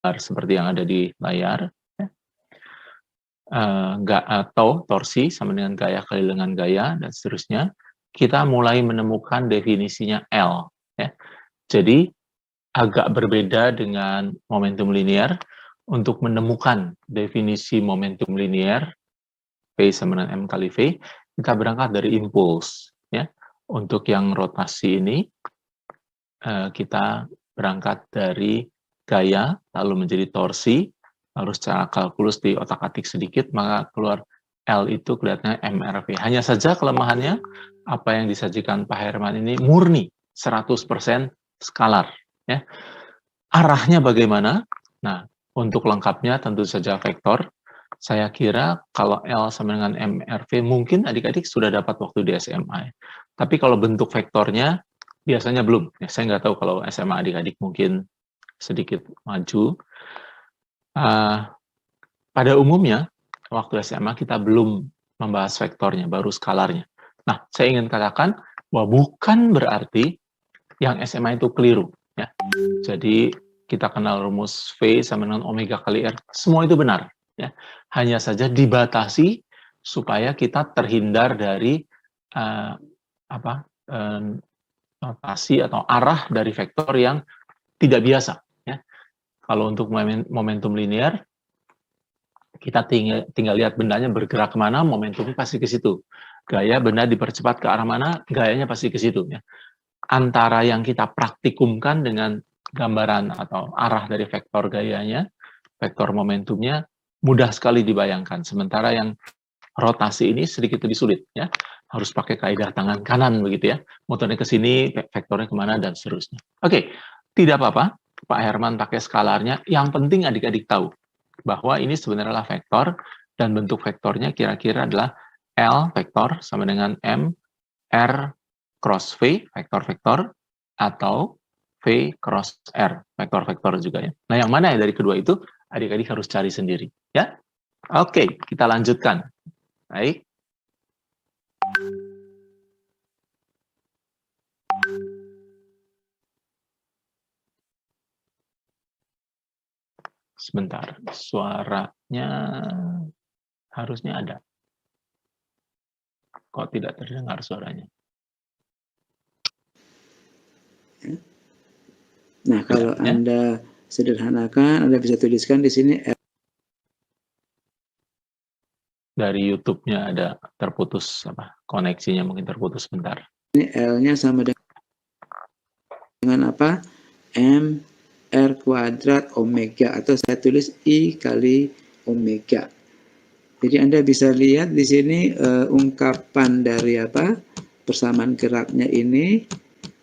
seperti yang ada di layar, ya. Atau torsi sama dengan gaya kali dengan gaya, dan seterusnya, kita mulai menemukan definisinya L. Ya. Jadi, agak berbeda dengan momentum linear. Untuk menemukan definisi momentum linear, V sama dengan M kali V, kita berangkat dari impuls. Ya. Untuk yang rotasi ini, kita berangkat dari gaya, lalu menjadi torsi, lalu secara kalkulus di otak-atik sedikit, maka keluar L itu kelihatannya MRV. Hanya saja kelemahannya, apa yang disajikan Pak Herman ini murni, 100% skalar. Ya. Arahnya bagaimana? Nah, untuk lengkapnya tentu saja vektor. Saya kira kalau L sama dengan MRV, mungkin adik-adik sudah dapat waktu di SMA. Tapi kalau bentuk vektornya, biasanya belum. Ya, saya nggak tahu kalau SMA adik-adik mungkin sedikit maju. Pada umumnya, waktu SMA kita belum membahas vektornya, baru skalarnya. Nah, saya ingin katakan bahwa bukan berarti yang SMA itu keliru. Ya. Jadi, kita kenal rumus V sama dengan omega kali R, semua itu benar. Ya. Hanya saja dibatasi supaya kita terhindar dari notasi atau arah dari vektor yang tidak biasa. Ya. Kalau untuk momentum linear, kita tinggal lihat bendanya bergerak kemana, momentumnya pasti ke situ. Gaya benda dipercepat ke arah mana, gayanya pasti ke situ. Ya. Antara yang kita praktikumkan dengan gambaran atau arah dari vektor gayanya, vektor momentumnya, mudah sekali dibayangkan. Sementara yang rotasi ini sedikit lebih sulit. Ya. Harus pakai kaidah tangan kanan begitu ya. Motornya ke sini, vektornya kemana, dan seterusnya. Oke, tidak apa-apa. Pak Herman pakai skalarnya. Yang penting adik-adik tahu bahwa ini sebenarnya adalah vektor, dan bentuk vektornya kira-kira adalah L vektor sama dengan M, R cross V, vektor-vektor, atau V cross R, vektor-vektor juga ya. Nah, yang mana ya dari kedua itu, adik-adik harus cari sendiri. Ya, oke, kita lanjutkan. Baik. Sebentar, suaranya harusnya ada. Kok tidak terdengar suaranya? Nah, kalau ya. Anda sederhanakan, Anda bisa tuliskan di sini dari YouTube-nya ada terputus koneksinya, mungkin terputus sebentar. Ini L-nya sama dengan apa? M R kuadrat omega, atau saya tulis I kali omega. Jadi Anda bisa lihat di sini ungkapan dari apa? Persamaan geraknya ini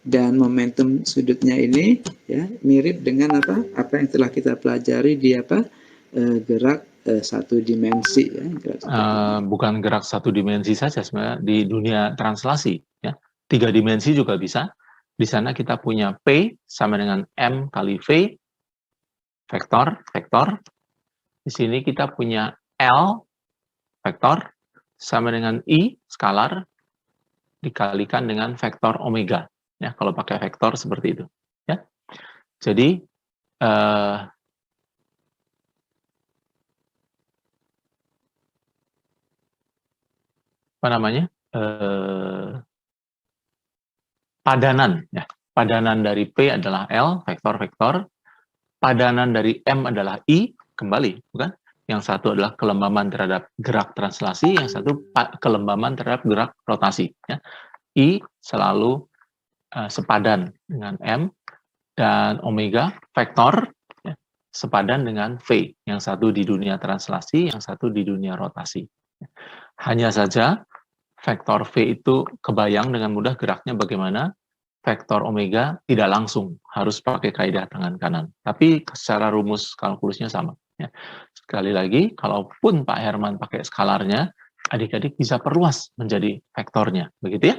dan momentum sudutnya ini ya mirip dengan apa? Apa yang telah kita pelajari di apa? Gerak satu dimensi ya. Bukan gerak satu dimensi saja sebenarnya, di dunia translasi ya. 3 dimensi juga bisa. Di sana kita punya P sama dengan M kali V, vektor. Di sini kita punya L, vektor, sama dengan I, skalar, dikalikan dengan vektor omega. Ya, kalau pakai vektor seperti itu. Ya. Jadi, padanan. Ya. Padanan dari P adalah L, vektor. Padanan dari M adalah I, kembali, bukan? Yang satu adalah kelembaban terhadap gerak translasi, yang satu kelembaban terhadap gerak rotasi. Ya. I selalu sepadan dengan M, dan omega, vektor, ya, sepadan dengan V. Yang satu di dunia translasi, yang satu di dunia rotasi. Hanya saja, vektor V itu kebayang dengan mudah geraknya bagaimana. Vektor omega tidak langsung, harus pakai kaidah tangan kanan. Tapi secara rumus kalkulusnya sama. Ya. Sekali lagi, kalaupun Pak Herman pakai skalarnya, adik-adik bisa perluas menjadi vektornya. Begitu ya?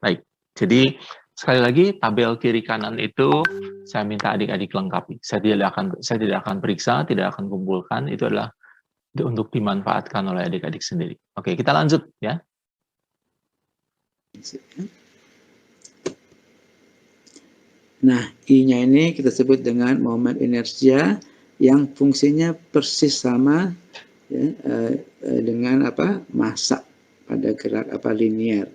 Baik. Jadi, sekali lagi, tabel kiri kanan itu saya minta adik-adik lengkapi. Saya tidak akan periksa, tidak akan kumpulkan. Itu adalah untuk dimanfaatkan oleh adik-adik sendiri. Oke, kita lanjut ya. Nah, I-nya ini kita sebut dengan moment inersia, yang fungsinya persis sama ya, dengan apa massa pada gerak apa linear.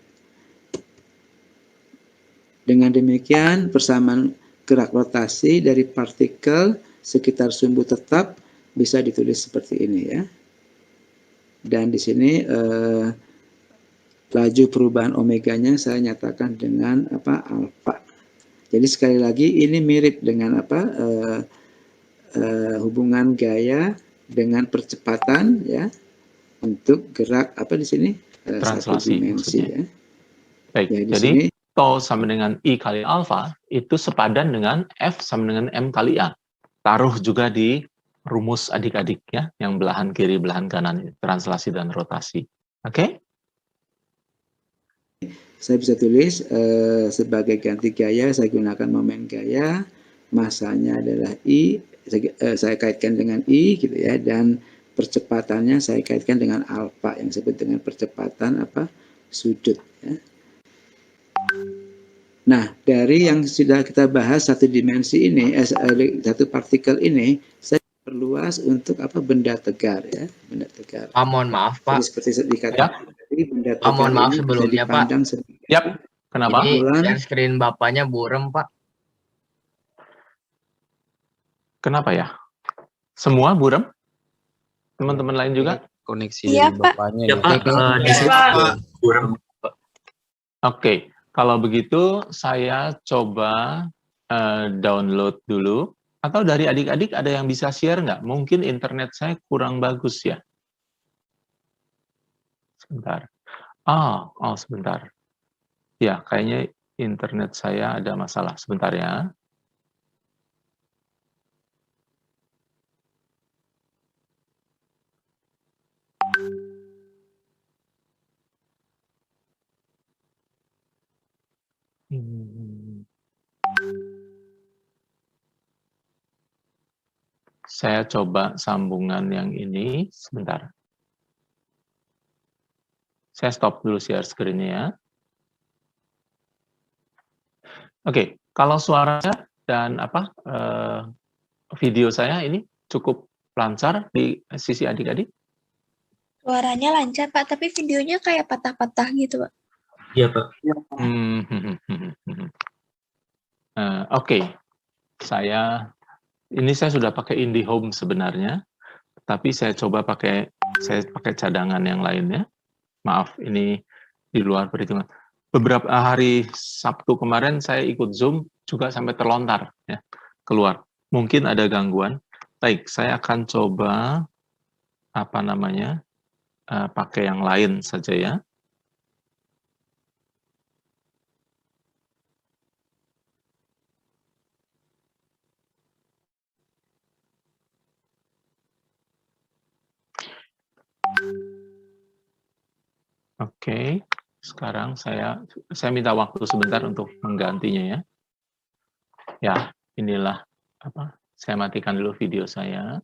Dengan demikian persamaan gerak rotasi dari partikel sekitar sumbu tetap bisa ditulis seperti ini ya. Dan di sini laju perubahan omeganya saya nyatakan dengan apa alfa. Jadi sekali lagi ini mirip dengan apa hubungan gaya dengan percepatan ya untuk gerak apa di sini satu Translasi dimensi maksudnya. ya. Baik, Ya, di jadi sini tau sama dengan I kali alfa itu sepadan dengan F sama dengan M kali A. Taruh juga di rumus adik-adik ya, yang belahan kiri, belahan kanan, translasi dan rotasi. Oke? saya bisa tulis sebagai ganti gaya saya gunakan momen gaya, masanya adalah I, saya kaitkan dengan I gitu ya, dan percepatannya saya kaitkan dengan alfa yang disebut dengan percepatan apa sudut ya. Nah, dari yang sudah kita bahas satu dimensi ini, satu partikel ini, saya perluas untuk apa benda tegar ya, benda tegar. Pak, mohon maaf Jadi Pak. seperti dikatakan tadi, benda Pak, tegar mohon maaf ini bisa sebelumnya Pak. dipandang sebagai Yap. Kenapa? Ini bulan. share screen Bapaknya burem Pak. Kenapa ya? Semua buram? Teman-teman lain juga? Koneksi Iya, dari Pak. bapaknya Ya gitu. Pak, di sini Pak burem. Oke, kalau begitu saya coba download dulu. Atau dari adik-adik ada yang bisa share nggak? Mungkin internet saya kurang bagus ya. Sebentar. Oh, sebentar. Ya, kayaknya internet saya ada masalah. Sebentar ya. Saya coba sambungan yang ini. Sebentar. Saya stop dulu share screen-nya ya. Oke, kalau suaranya dan video saya ini cukup lancar di sisi adik-adik? Suaranya lancar, Pak, tapi videonya kayak patah-patah gitu, Pak. Iya Pak. Oke, saya sudah pakai IndiHome sebenarnya, tapi saya coba pakai cadangan yang lainnya. Maaf, ini di luar perhitungan. Beberapa hari Sabtu kemarin saya ikut Zoom juga sampai terlontar ya keluar. Mungkin ada gangguan. Baik, saya akan coba pakai yang lain saja ya. Oke, sekarang saya minta waktu sebentar untuk menggantinya ya. Ya, inilah saya matikan dulu video saya.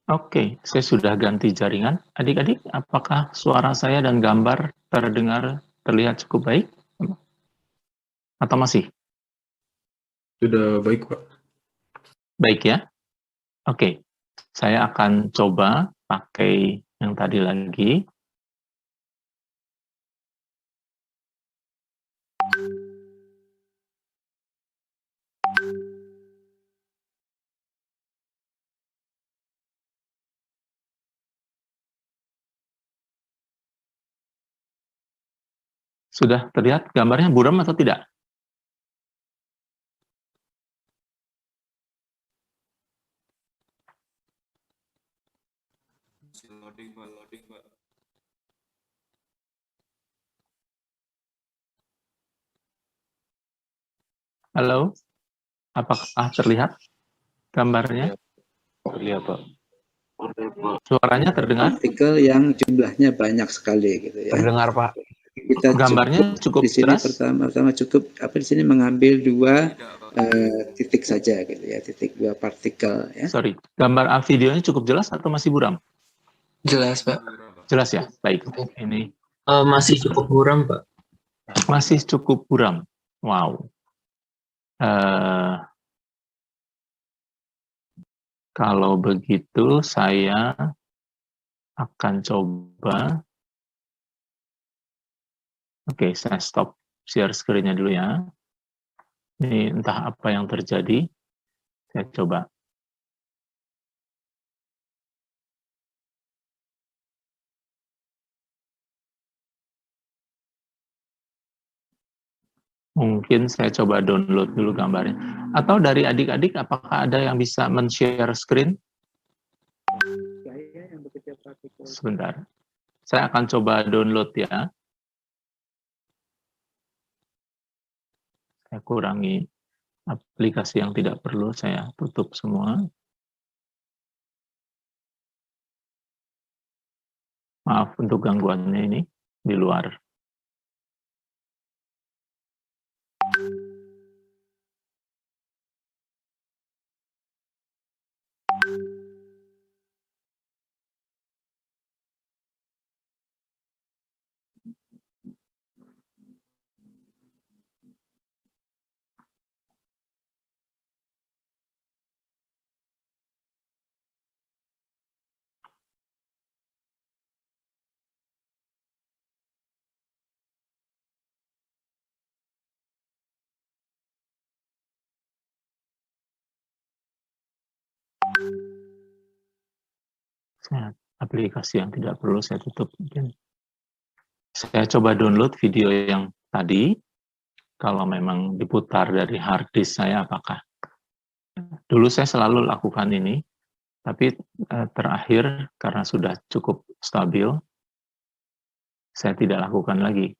Oke, saya sudah ganti jaringan. Adik-adik, apakah suara saya dan gambar terlihat cukup baik? Atau masih? Sudah baik, Pak. Baik ya? Oke, saya akan coba pakai yang tadi lagi. Sudah terlihat gambarnya buram atau tidak? Loading, Pak. Halo? Apakah terlihat gambarnya? Terlihat, Pak. Suaranya terdengar? Partikel yang jumlahnya banyak sekali gitu ya. Terdengar, Pak. Kita Gambarnya cukup di sini jelas? pertama cukup di sini mengambil dua titik saja gitu ya, titik dua partikel ya. Sorry, gambar videonya cukup jelas atau masih buram? Jelas, Pak. Jelas ya? Baik, ini Masih cukup buram, Pak. masih cukup buram. Wow. Kalau begitu saya akan coba. Oke, saya stop share screen-nya dulu ya. Ini entah apa yang terjadi. Saya coba. Mungkin saya coba download dulu gambarnya. Atau dari adik-adik, apakah ada yang bisa men-share screen? Saya yang bekerja partikel. Sebentar. Saya akan coba download ya. Saya kurangi aplikasi yang tidak perlu, saya tutup semua. Maaf untuk gangguannya ini di luar. Aplikasi yang tidak perlu saya tutup. Saya coba download video yang tadi. Kalau memang diputar dari hard disk saya, apakah? Dulu saya selalu lakukan ini, tapi terakhir karena sudah cukup stabil, saya tidak lakukan lagi.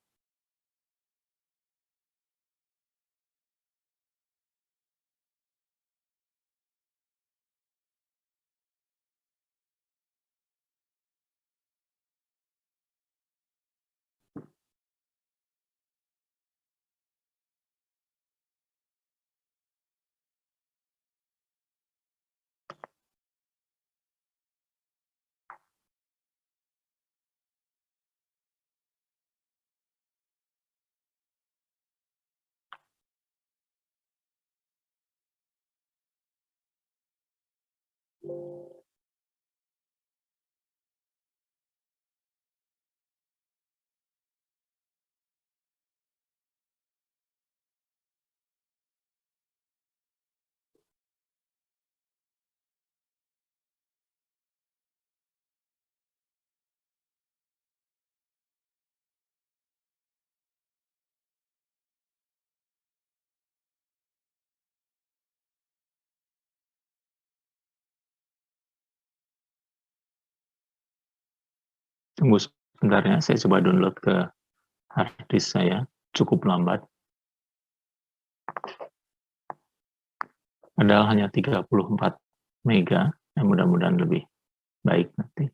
Tunggu sebentar ya, saya coba download ke hard disk saya. Cukup lambat. Padahal hanya 34 mega, yang mudah-mudahan lebih baik nanti.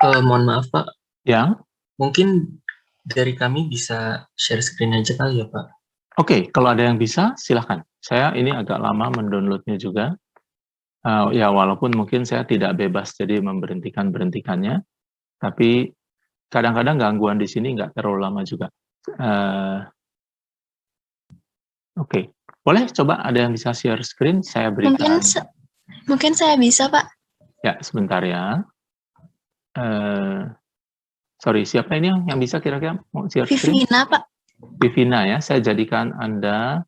Mohon maaf Pak, Yang mungkin dari kami bisa share screen aja kali ya Pak. Oke, kalau ada yang bisa, silahkan. Saya ini agak lama mendownloadnya juga. Ya, walaupun mungkin saya tidak bebas jadi memberhentikannya, tapi kadang-kadang gangguan di sini nggak terlalu lama juga. Oke, boleh coba ada yang bisa share screen? Saya berikan. Mungkin saya bisa, Pak. Ya, sebentar ya. Sorry, siapa ini yang bisa kira-kira mau share screen? Vivina, Pak. Vivina ya, saya jadikan Anda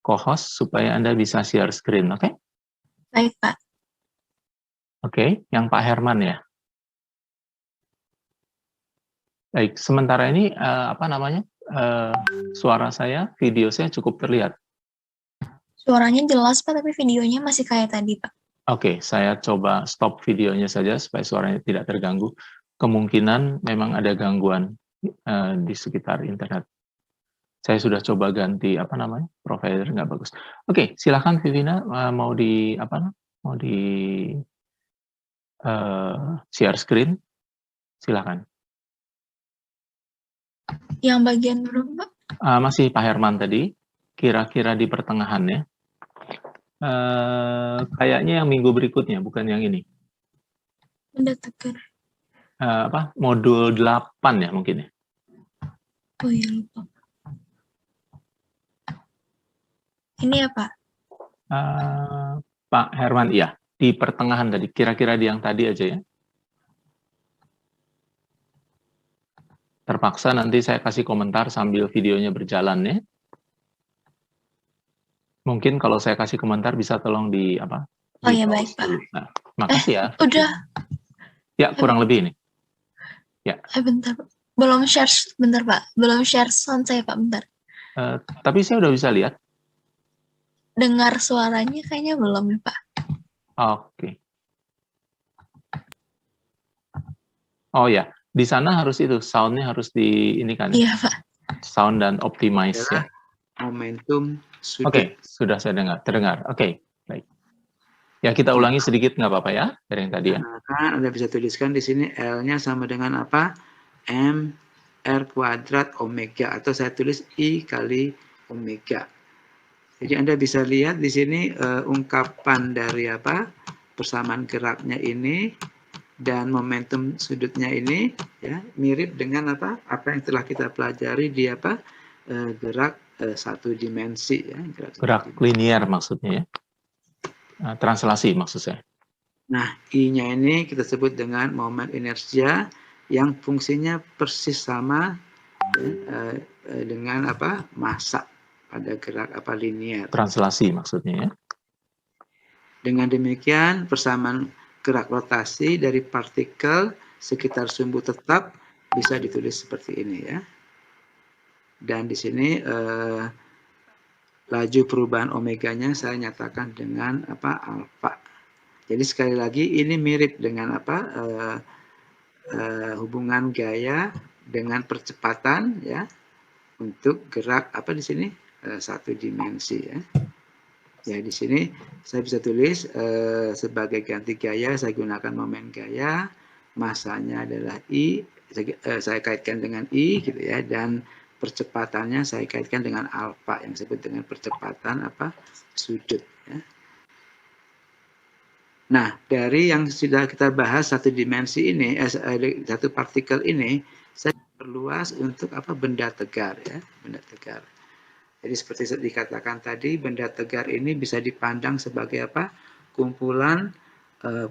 co-host supaya Anda bisa share screen, oke? Baik, Pak. Oke, yang Pak Herman ya. Baik, sementara ini suara saya, video saya cukup terlihat. Suaranya jelas, Pak, tapi videonya masih kayak tadi, Pak. Oke, saya coba stop videonya saja supaya suaranya tidak terganggu. Kemungkinan memang ada gangguan di sekitar internet. Saya sudah coba ganti provider, nggak bagus. Oke, silakan Vivina mau di share screen, silakan. Yang bagian belum, Pak? Masih Pak Herman tadi, kira-kira di pertengahan ya. Kayaknya yang minggu berikutnya, bukan yang ini. Benda tegar. Modul 8 ya mungkin ya. Oh iya, lupa. Ini ya, Pak? Pak Herman, iya. Di pertengahan tadi, kira-kira di yang tadi aja ya. Terpaksa nanti saya kasih komentar sambil videonya berjalan ya. Mungkin kalau saya kasih komentar bisa tolong di Oh ya, baik, Pak. Nah, makasih ya. Udah. Ya, kurang lebih ini. Ya. Bentar, Pak. Belum share, bentar, Pak. Belum share sound saya, Pak, bentar. Tapi saya udah bisa lihat. Dengar suaranya kayaknya belum ya, Pak. Oke. Oh ya, di sana harus itu, sound-nya harus di ini kan. Iya, Pak. Sound dan optimize ya. Momentum sudut. Oke, sudah saya terdengar. Oke, baik. Ya, kita ulangi sedikit nggak apa-apa ya, dari yang tadi ya. Nah, Anda bisa tuliskan di sini L-nya sama dengan apa? M R kuadrat omega, atau saya tulis I kali omega. Jadi Anda bisa lihat di sini ungkapan dari persamaan geraknya ini dan momentum sudutnya ini ya mirip dengan apa yang telah kita pelajari di gerak satu dimensi ya. Gerak linier maksudnya ya. Translasi maksud saya. Nah, I-nya ini kita sebut dengan moment inersia yang fungsinya persis sama dengan massa pada gerak linier. Translasi maksudnya ya. Dengan demikian persamaan gerak rotasi dari partikel sekitar sumbu tetap bisa ditulis seperti ini ya. Dan di sini laju perubahan omeganya saya nyatakan dengan alfa. Jadi sekali lagi ini mirip dengan hubungan gaya dengan percepatan ya untuk gerak di sini satu dimensi ya. Ya di sini saya bisa tulis sebagai ganti gaya saya gunakan momen gaya, masanya adalah I, saya kaitkan dengan I gitu ya, dan percepatannya saya kaitkan dengan alfa yang disebut dengan percepatan sudut ya. Nah, dari yang sudah kita bahas satu dimensi ini, satu partikel ini, saya perluas untuk benda tegar ya, benda tegar. Jadi seperti dikatakan tadi, benda tegar ini bisa dipandang sebagai kumpulan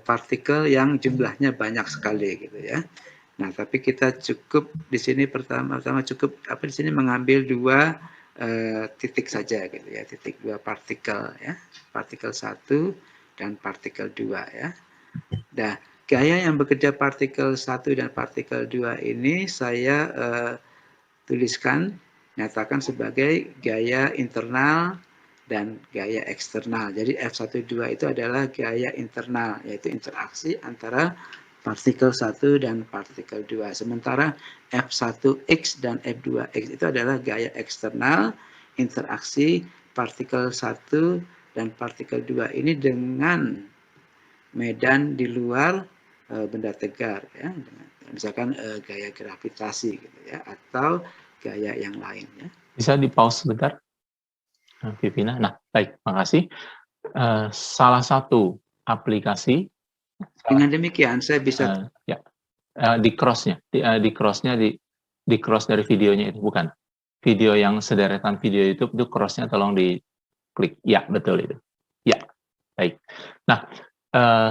partikel yang jumlahnya banyak sekali gitu ya. Nah, tapi kita cukup di sini pertama cukup di sini mengambil dua titik saja gitu ya, titik dua partikel ya, partikel 1 dan partikel 2 ya. Nah, gaya yang bekerja partikel 1 dan partikel 2 ini saya tuliskan, nyatakan sebagai gaya internal dan gaya eksternal. Jadi F12 itu adalah gaya internal, yaitu interaksi antara partikel 1 dan partikel 2. Sementara F1X dan F2X itu adalah gaya eksternal, interaksi partikel 1 dan partikel 2 ini dengan medan di luar benda tegar ya, misalkan gaya gravitasi gitu ya, atau gaya yang lain ya. Bisa di pause sebentar, Vivina. Nah, baik, makasih. Salah satu aplikasi Dengan demikian saya bisa di cross-nya, di cross dari videonya itu, bukan. Video yang sederetan video YouTube itu cross-nya tolong diklik. Ya, betul itu. Ya, baik. Nah,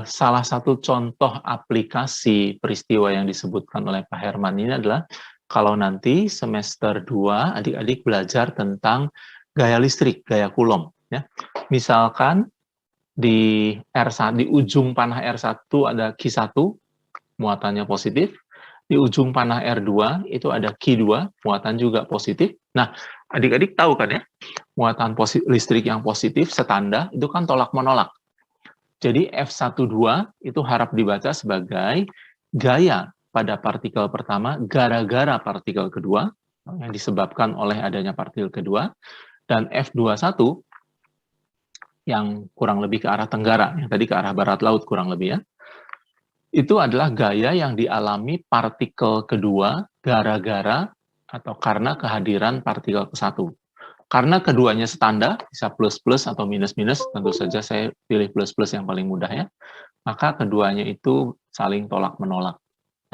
salah satu contoh aplikasi peristiwa yang disebutkan oleh Pak Herman ini adalah kalau nanti semester 2 adik-adik belajar tentang gaya listrik, gaya Coulomb. Ya. Misalkan di di ujung panah R1 ada Q1, muatannya positif. Di ujung panah R2 itu ada Q2, muatan juga positif. Nah, adik-adik tahu kan ya, muatan listrik yang positif setanda itu kan tolak menolak. Jadi F12 itu harap dibaca sebagai gaya pada partikel pertama gara-gara partikel kedua yang disebabkan oleh adanya partikel kedua, dan F21 yang kurang lebih ke arah tenggara, yang tadi ke arah barat laut kurang lebih ya, itu adalah gaya yang dialami partikel kedua gara-gara atau karena kehadiran partikel ke-1. Karena keduanya setanda, bisa plus-plus atau minus-minus, tentu saja saya pilih plus-plus yang paling mudah ya, maka keduanya itu saling tolak-menolak.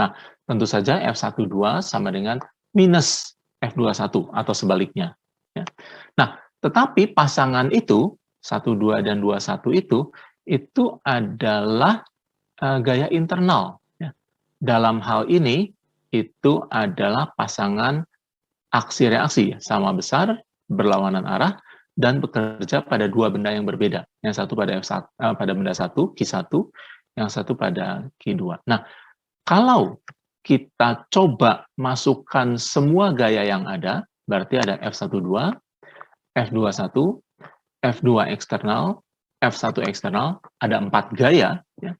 Nah, tentu saja F12 sama dengan minus F21 atau sebaliknya. Ya. Nah, tetapi pasangan itu, 12 dan 21 itu adalah gaya internal. Ya. Dalam hal ini, itu adalah pasangan aksi-reaksi, sama besar, berlawanan arah, dan bekerja pada dua benda yang berbeda. Yang satu pada pada benda satu, Q1, yang satu pada Q2. Nah, kalau kita coba masukkan semua gaya yang ada, berarti ada F12, F21, F2 eksternal, F1 eksternal, ada 4 gaya. Ya.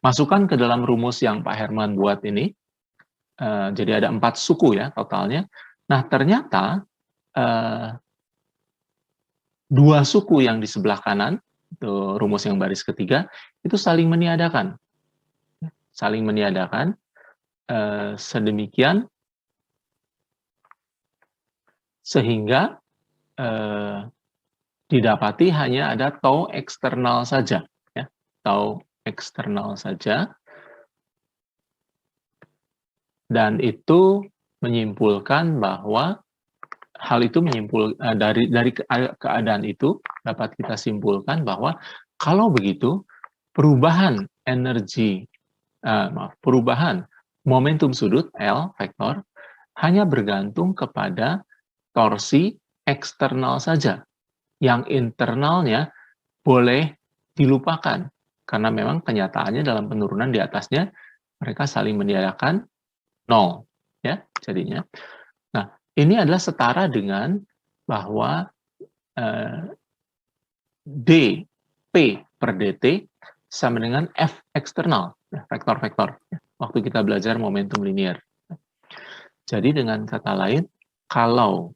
Masukkan ke dalam rumus yang Pak Herman buat ini, jadi ada 4 suku ya totalnya. Nah, ternyata 2 suku yang di sebelah kanan, itu rumus yang baris ketiga, itu saling meniadakan. Saling meniadakan, sedemikian, sehingga didapati hanya ada tau eksternal saja. Ya. Tau eksternal saja. Dan itu menyimpulkan bahwa hal itu dari keadaan itu dapat kita simpulkan bahwa kalau begitu perubahan energi perubahan momentum sudut L vektor hanya bergantung kepada torsi eksternal saja. Yang internalnya boleh dilupakan karena memang kenyataannya dalam penurunan di atasnya mereka saling meniadakan 0 ya jadinya. Nah, ini adalah setara dengan bahwa d P per dt sama dengan F eksternal, vektor-vektor, waktu kita belajar momentum linear. Jadi dengan kata lain, kalau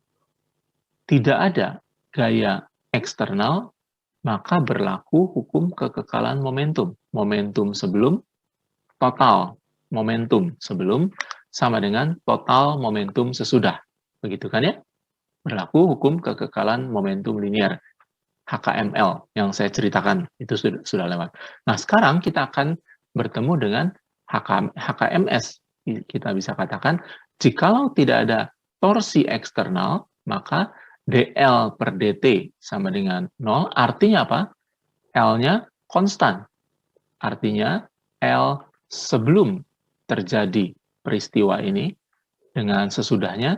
tidak ada gaya eksternal, maka berlaku hukum kekekalan momentum. Momentum sebelum, total momentum sebelum, sama dengan total momentum sesudah. Begitu kan ya? Berlaku hukum kekekalan momentum linear. HKML yang saya ceritakan, itu sudah lewat. Nah, sekarang kita akan bertemu dengan HKMS. Kita bisa katakan, jikalau tidak ada torsi eksternal, maka dl per dt sama dengan 0. Artinya apa? L-nya konstan. Artinya, L sebelum terjadi peristiwa ini, dengan sesudahnya,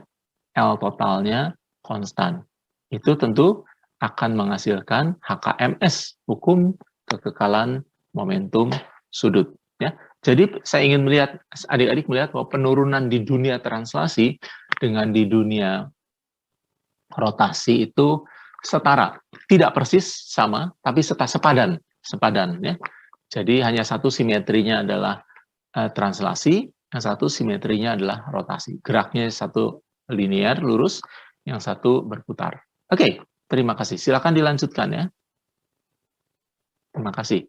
L totalnya konstan. Itu tentu akan menghasilkan HKMS, hukum kekekalan momentum sudut. Ya. Jadi saya ingin melihat, adik-adik melihat bahwa penurunan di dunia translasi dengan di dunia rotasi itu setara. Tidak persis sama, tapi sepadan. Ya. Jadi hanya satu simetrinya adalah translasi, yang satu simetrinya adalah rotasi. Geraknya satu linear, lurus, yang satu berputar. Oke. Terima kasih. Silakan dilanjutkan ya. Terima kasih.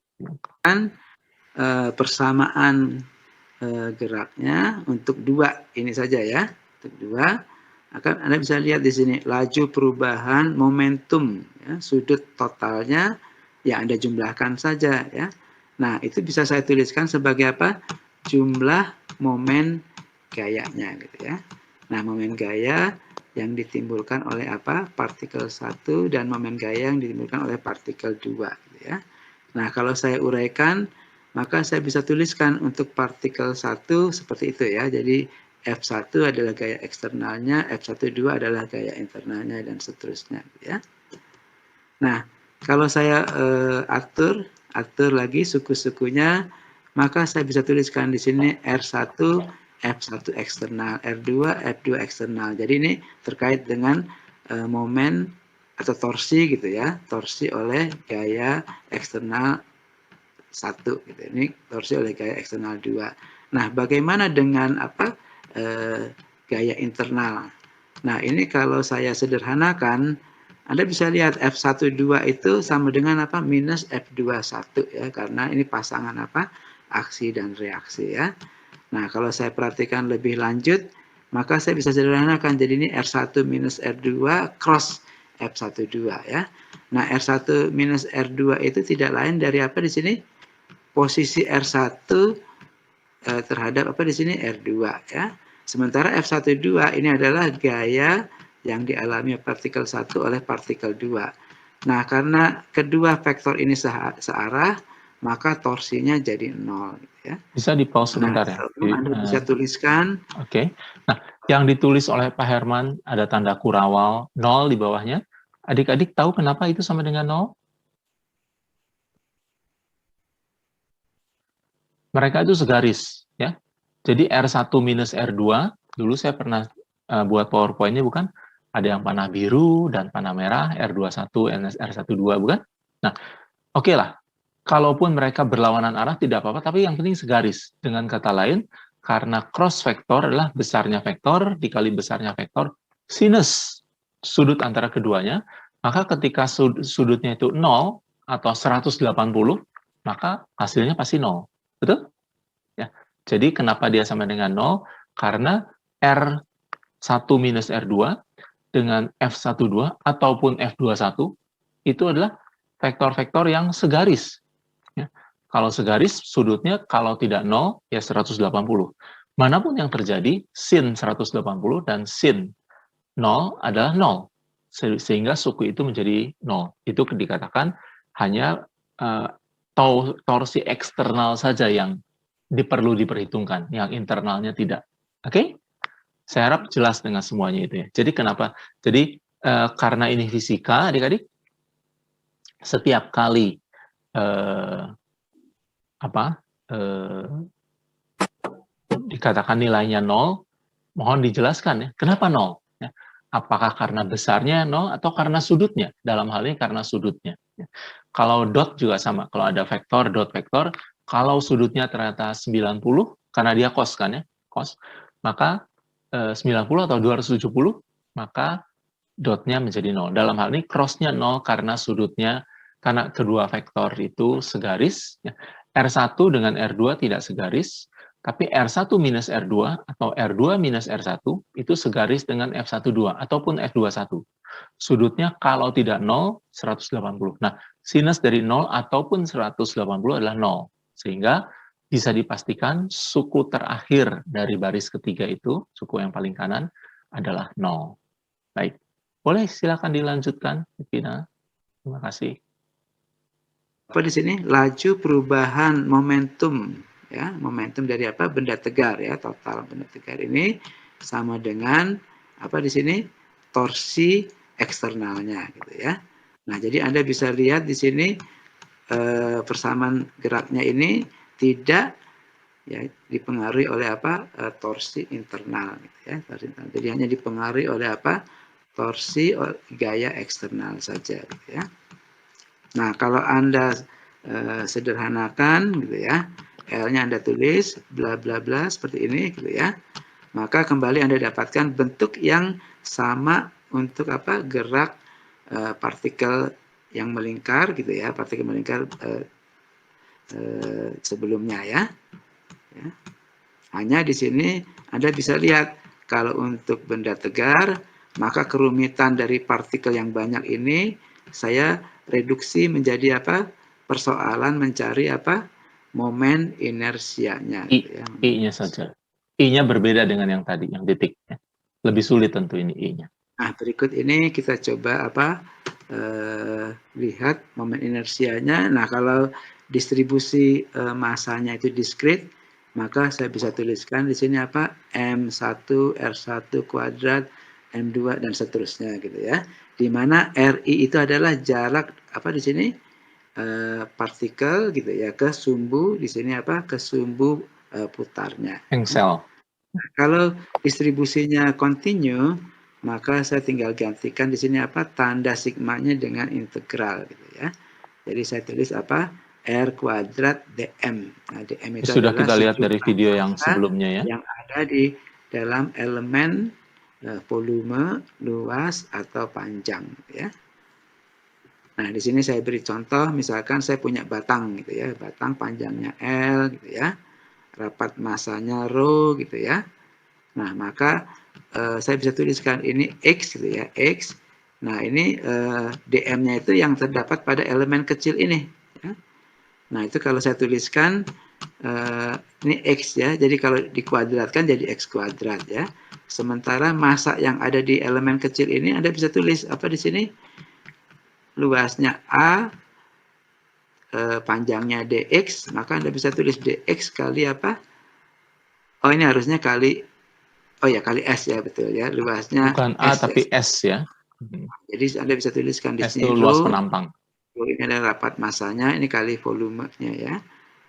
Persamaan geraknya untuk 2 ini saja ya. Untuk 2, akan Anda bisa lihat di sini laju perubahan momentum ya, sudut totalnya ya Anda jumlahkan saja ya. Nah, itu bisa saya tuliskan sebagai apa? Jumlah momen gayanya gitu ya. Nah, momen gaya yang ditimbulkan oleh apa? Partikel 1 dan momen gaya yang ditimbulkan oleh partikel 2 gitu ya. Nah, kalau saya uraikan, maka saya bisa tuliskan untuk partikel 1 seperti itu ya. Jadi F1 adalah gaya eksternalnya, F12 adalah gaya internalnya, dan seterusnya. Ya. Nah, kalau saya atur lagi suku-sukunya, maka saya bisa tuliskan di sini R1, F1 eksternal, R2, F2 eksternal. Jadi ini terkait dengan momen atau torsi gitu ya, torsi oleh gaya eksternal 1 gitu. Ini torsi oleh gaya eksternal 2. Nah, bagaimana dengan apa gaya internal? Nah, ini kalau saya sederhanakan, Anda bisa lihat F12 itu sama dengan apa? Minus F21 ya, karena ini pasangan apa? Aksi dan reaksi ya. Nah, kalau saya perhatikan lebih lanjut, maka saya bisa sederhanakan. Jadi ini R1 minus R2 cross F12 ya. Nah, R1 minus R2 itu tidak lain dari apa di sini? Posisi R1 terhadap apa di sini? R2 ya. Sementara F12 ini adalah gaya yang dialami partikel 1 oleh partikel 2. Nah, karena kedua vektor ini searah, maka torsinya jadi 0. Ya. Bisa di pause sebentar ya. Anda bisa tuliskan. Oke. Nah, yang ditulis oleh Pak Herman ada tanda kurawal 0 di bawahnya. Adik-adik tahu kenapa itu sama dengan 0? Mereka itu segaris ya. Jadi R1 minus R2, dulu saya pernah buat PowerPoint-nya bukan? Ada yang panah biru dan panah merah, R21, R12 bukan? Nah, oke lah. Kalaupun mereka berlawanan arah tidak apa-apa, tapi yang penting segaris. Dengan kata lain, karena cross vektor adalah besarnya vektor dikali besarnya vektor sinus sudut antara keduanya, maka ketika sudutnya itu 0 atau 180, maka hasilnya pasti 0. Betul? Ya. Jadi kenapa dia sama dengan 0? Karena R1 minus R2 dengan F12 ataupun F21 itu adalah vektor-vektor yang segaris. Ya. Kalau segaris, sudutnya kalau tidak 0, ya 180. Manapun yang terjadi, sin 180 dan sin 0 adalah 0. Sehingga suku itu menjadi 0. Itu dikatakan hanya torsi eksternal saja yang perlu diperhitungkan, yang internalnya tidak. Oke? Saya harap jelas dengan semuanya itu ya. Jadi kenapa? Jadi karena ini fisika, adik-adik, setiap kali dikatakan nilainya 0, mohon dijelaskan ya, kenapa 0? Ya. Apakah karena besarnya 0 atau karena sudutnya? Dalam hal ini karena sudutnya. Ya. Kalau dot juga sama, kalau ada vektor, dot vektor, kalau sudutnya ternyata 90, karena dia cos kan ya, cos, maka 90 atau 270, maka dotnya menjadi 0. Dalam hal ini crossnya 0 karena sudutnya, karena kedua vektor itu segaris. Ya. R1 dengan R2 tidak segaris, tapi R1 minus R2 atau R2 minus R1 itu segaris dengan F12 ataupun F21. Sudutnya kalau tidak 0, 180. Nah, sinus dari 0 ataupun 180 adalah 0. Sehingga bisa dipastikan suku terakhir dari baris ketiga itu, suku yang paling kanan, adalah 0. Baik, boleh silakan dilanjutkan, Vina. Terima kasih. Apa di sini? Laju perubahan momentum, ya, momentum dari apa? Benda tegar ya, total benda tegar ini sama dengan apa di sini? Torsi eksternalnya, gitu ya. Nah, jadi Anda bisa lihat di sini persamaan geraknya ini tidak ya dipengaruhi oleh apa? Torsi internal, gitu ya. Torsi internal. Jadi hanya dipengaruhi oleh apa? Torsi gaya eksternal saja, gitu ya. Nah, kalau Anda sederhanakan gitu ya, L-nya Anda tulis bla bla bla seperti ini gitu ya. Maka kembali Anda dapatkan bentuk yang sama untuk apa? Gerak partikel yang melingkar gitu ya, partikel melingkar sebelumnya ya. Hanya di sini Anda bisa lihat kalau untuk benda tegar, maka kerumitan dari partikel yang banyak ini saya reduksi menjadi apa? Persoalan mencari apa? Momen inersianya. I, Gitu ya. I-nya saja. I-nya berbeda dengan yang tadi, yang titik. Ya. Lebih sulit tentu ini I-nya. Nah, berikut ini kita coba apa? Lihat momen inersianya. Nah, kalau distribusi masanya itu diskrit, maka saya bisa tuliskan di sini apa? M1, R1 kuadrat, M2 dan seterusnya gitu ya. Di mana RI itu adalah jarak apa di sini? Partikel gitu ya ke sumbu, di sini apa? Ke sumbu putarnya. Engsel. Kalau distribusinya kontinu, maka saya tinggal gantikan di sini apa? Tanda sigmanya dengan integral gitu ya. Jadi saya tulis apa? R kuadrat dm. Nah, dm itu Sudah adalah kita lihat dari sejumlah video yang massa sebelumnya ya. yang ada di dalam elemen volume, luas atau panjang ya. Nah, di sini saya beri contoh, misalkan saya punya batang gitu ya, batang panjangnya L gitu ya, rapat massanya rho gitu ya. Nah, maka saya bisa tuliskan ini X gitu ya, X. Nah, ini dm-nya itu yang terdapat pada elemen kecil ini. Ya. Nah, itu kalau saya tuliskan ini X ya, jadi kalau dikuadratkan jadi X kuadrat ya. Sementara massa yang ada di elemen kecil ini Anda bisa tulis apa di sini? Luasnya A, panjangnya dx, maka Anda bisa tulis dx kali apa? Oh, ini harusnya kali, oh ya kali S ya, betul ya, luasnya Bukan A S ya. tapi S ya. Jadi Anda bisa tuliskan di S sini itu luas rho, penampang. ini adalah rapat massanya, ini kali volumenya ya.